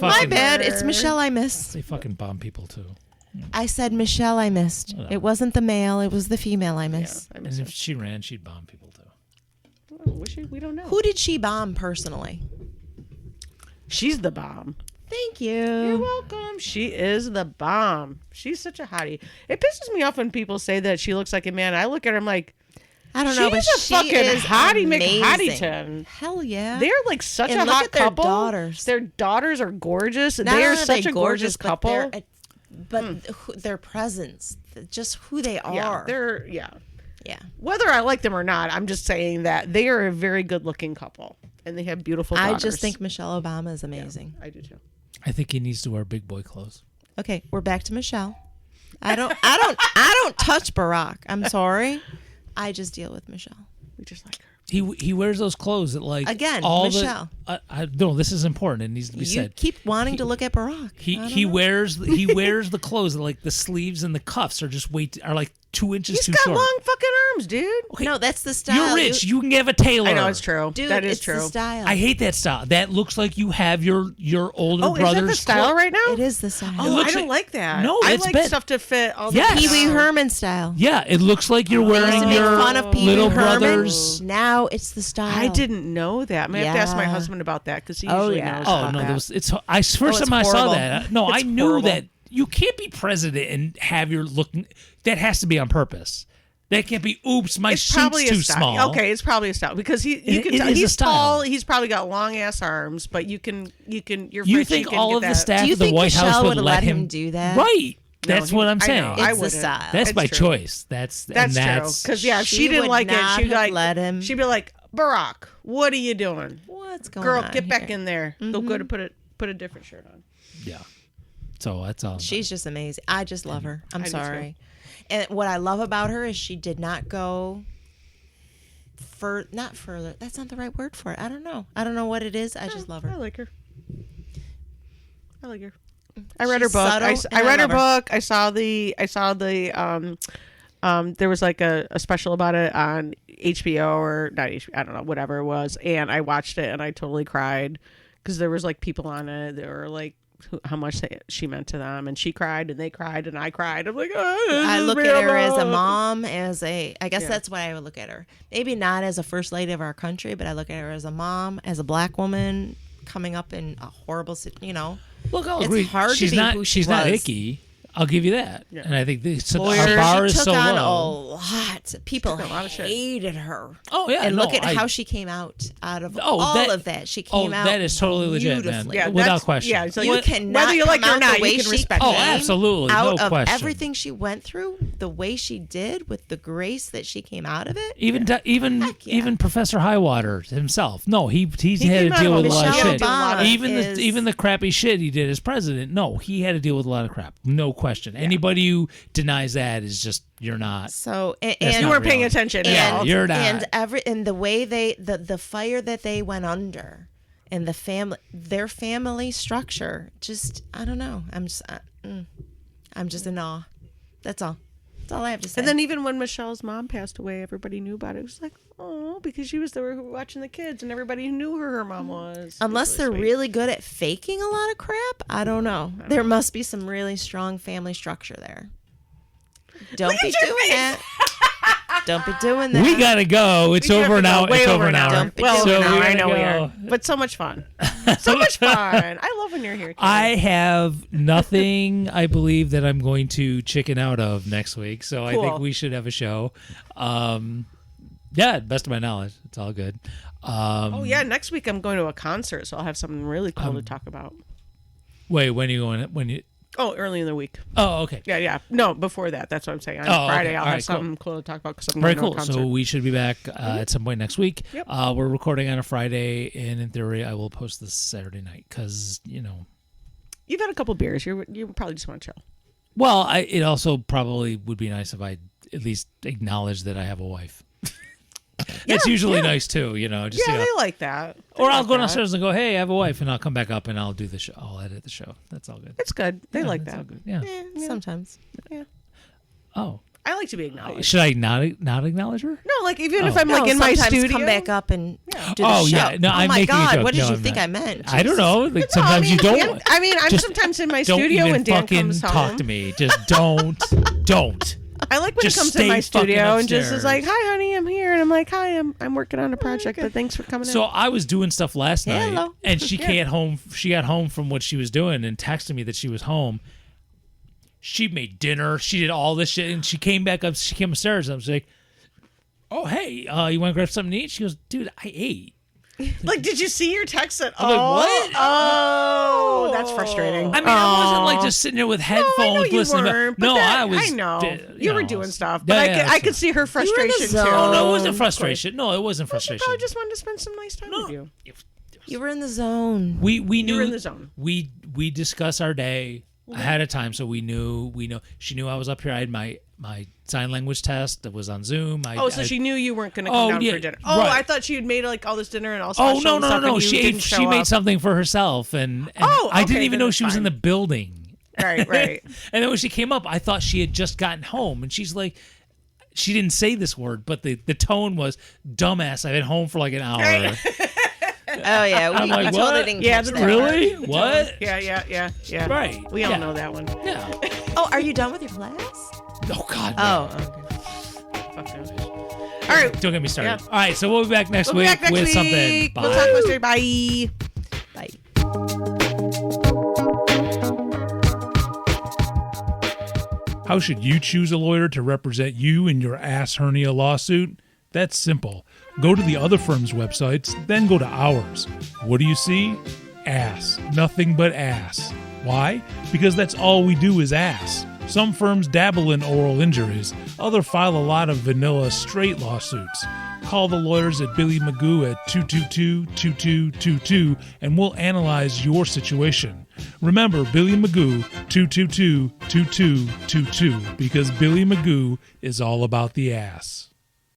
My bad. It's Michelle I missed. They fucking bomb people too. I said Michelle I missed. It wasn't the male. It was the female I missed. I And miss if she ran, she'd bomb people too. her. We don't know. Who did she bomb personally? She's the bomb. Thank You're you. welcome. She is the bomb. She's such a hottie. It pisses me off when people say that she looks like a man. I look at her, I'm like, I don't know, but she's a she fucking is hottie amazing. McHottieton. Hell yeah. They're like such And a look hot at their couple. daughters. Their daughters are gorgeous. Not They are only such a gorgeous but couple. their presence, just who they are. Yeah, they're yeah. Whether I like them or not, I'm just saying that they are a very good-looking couple, and they have beautiful I daughters. just think Michelle Obama is amazing. I do too. I think he needs to wear big boy clothes. Okay, we're back to Michelle. I don't touch Barack. I'm sorry. I just deal with Michelle. We just like her. He wears those clothes that like Again, all Michelle. no, this is important. It needs to be You said. keep wanting to look at Barack. He wears the clothes that like the sleeves and the cuffs are just are like 2 inches He's too got short. long fucking arms, dude. No, that's the style. You're rich. You can have a tailor. I know it's true. Dude, that is it's true. the style. I hate that style. That looks like you have your older Oh, is brother's that the style right now? It is the style. Oh, looks I don't like- like that. No, I it's like bad. stuff to fit all the Yes. Pee Wee time. Herman style. Yeah, it looks like you're They used wearing to make your fun of Pee Wee little Herman. brother's. Now it's the style. I didn't know that. I may have to ask my Yeah. husband about that because he Oh, usually yeah. knows. Oh about no, that. there was. First it's time I saw horrible. that. No, I It's knew horrible. that you can't be president and have your look. That has to be on purpose. That can't be. Oops, my It's probably suit's a too style. small. Okay, it's probably a style because you It can is tell a he's style. tall. He's probably got long ass arms, but you can You French, think can all get of the that. staff Do you of the think White House Michelle would would have let let him him do that? Right. No, That's he- what I'm I saying. know. It's I the wouldn't. style. That's It's by true. choice. That's true. Because if She she didn't would like it, not she'd be have like, let him. she'd be like, Barack, what are you doing? What's going Girl, on get back here? in there. Go go to put a different shirt on. Yeah. So that's all. She's just amazing. I just love her. I'm I do sorry. And what I love about her is she did not go not further. That's not the right word for it. I don't know what it is. I just love her. I like her. I like her. I read her She's book. subtle, I and read her love her. book. I saw the there was like a special about it on HBO or not HBO, I don't know, whatever it was, and I watched it and I totally cried because there was like people on it that were like how much she meant to them, and she cried and they cried and I cried. I'm like, I look at her as a mom, I guess Yeah. that's why I would look at her. Maybe not as a first lady of our country, but I look at her as a mom, as a black woman coming up in a horrible, Look, I'll It's agree. hard to she's be not. who she she's not was. icky. I'll give you that. Yeah. And I think our Lawyer. bar she is took so on low. a lot. People took a lot of shit. hated her. Oh yeah, And no, look at I- how she came out of Oh, all that- of that. She came out that is totally legit, man. beautifully. Yeah, Without that's- question. yeah, so You What- cannot whether you like come her or out not, the way you can she respect Oh, it. came absolutely, out no of question. everything she went through, the way she did with the grace that she came out of it. Even Heck yeah. even Professor Highwater himself. No, he's had to came out deal of with a lot of Michelle shit. Obama is- Even the crappy shit he did as president. No, he had to deal with a lot of crap. No question. Anybody who denies that is just you're not. So That's You not weren't paying real. attention. Yeah, at you're not. and the way the fire that they went under, and their family structure, just I don't know. I'm just in awe. That's all. That's all I have to say. And then even when Michelle's mom passed away, everybody knew about it. It was like, oh, because she was there watching the kids, and everybody knew who her mom was. unless It was they're sweet. really good at faking a lot of crap, I don't know. There must be some really strong family structure there. Don't be doing that. Don't be doing that. We gotta go. It's We do over have to an go hour. way It's over over an an hour. hour. Don't be Well, doing over an that. hour. we I know we gotta are, go. but so much fun. So much fun. I love when you're here. Kate. I have nothing I believe that I'm going to chicken out of next week, so I think Cool. we should have a show. Yeah, best of my knowledge. It's all good. Oh yeah, next week I'm going to a concert, so I'll have something really cool to talk about. Wait, when are you going? When you? Oh, early in the week. Oh, okay. Yeah. No, before that. That's what I'm saying. On Oh, okay. Friday, I'll All have right, cool. something cool to talk about because I'm Very going cool. to a concert. So we should be back at some point next week. Yep. We're recording on a Friday, and in theory, I will post this Saturday night because You've had a couple beers. You probably just want to chill. Well, it also probably would be nice if I at least acknowledge that I have a wife. It's usually nice too, just Yeah, they like that. They or I'll like go that. downstairs and go, "Hey, I have a wife," and I'll come back up and I'll do the show. I'll edit the show. That's all good. It's good. They Yeah, like that's all that. good. Yeah. Sometimes. Oh, I like to be acknowledged. should I not acknowledge her? No, like even if Oh. I'm like No, in my sometimes studio. come back up and do the Oh, show. yeah. No, oh I'm my making a God, joke. what did No, you I'm think not. I meant? I don't know. Like sometimes you don't. I mean, I'm just sometimes in my don't studio even when Dan fucking comes home. talk to me. Just don't. I like when Just he comes in my stay fucking studio and just is upstairs. like, "Hi, honey, I'm here," and I'm like, "Hi, I'm working on a project, but thanks for coming So in." I was doing stuff last night, Hello. and she got home from what she was doing, and texted me that she was home. She made dinner. She did all this shit, and she came back up. She came upstairs. And I was like, "Oh, hey, you want to grab something to eat?" She goes, "Dude, I ate." Like, did you see your text at I'm like, all? what? Oh, that's frustrating. I mean, I wasn't like just sitting there with headphones no, I know you listening. weren't, but No, that- I was. I know you were doing stuff, Yeah, but yeah, I could see her frustration too. zone. No, it Of wasn't course. frustration. No, it wasn't She frustration. probably just wanted to spend some nice time with you. You were in the zone. We knew You were in the zone. We discuss our day ahead of time, so we know. She knew I was up here. I had my sign language test that was on Zoom. So she knew you weren't going to Oh, come down yeah, for dinner. Oh, right. I thought she had made like all this dinner and all Oh special no and stuff, and you She didn't show she made up. something for herself, and Oh, I didn't okay, even then know it's she was in fine. the building. Right. And then when she came up, I thought she had just gotten home, and she's like, she didn't say this word, but the tone was, "Dumbass, I've been home for like an hour." Right. Oh yeah, I'm like, totally what? didn't Yeah, catch the that Really? part. What? Yeah. Right. We all Yeah. know that one. Yeah. Oh, are you done with your class? Oh God. No. Oh, okay. Fuck that. All right. Don't get me started. Yeah. All right, so we'll be back next We'll be week back next with week. something. Bye. We'll talk about Bye. Bye. How should you choose a lawyer to represent you in your ass hernia lawsuit? That's simple. Go to the other firm's websites, then go to ours. What do you see? Ass. Nothing but ass. Why? Because that's all we do is ass. Some firms dabble in oral injuries. Others file a lot of vanilla straight lawsuits. Call the lawyers at Billy Magoo at 222-2222 and we'll analyze your situation. Remember, Billy Magoo, 222-2222, because Billy Magoo is all about the ass.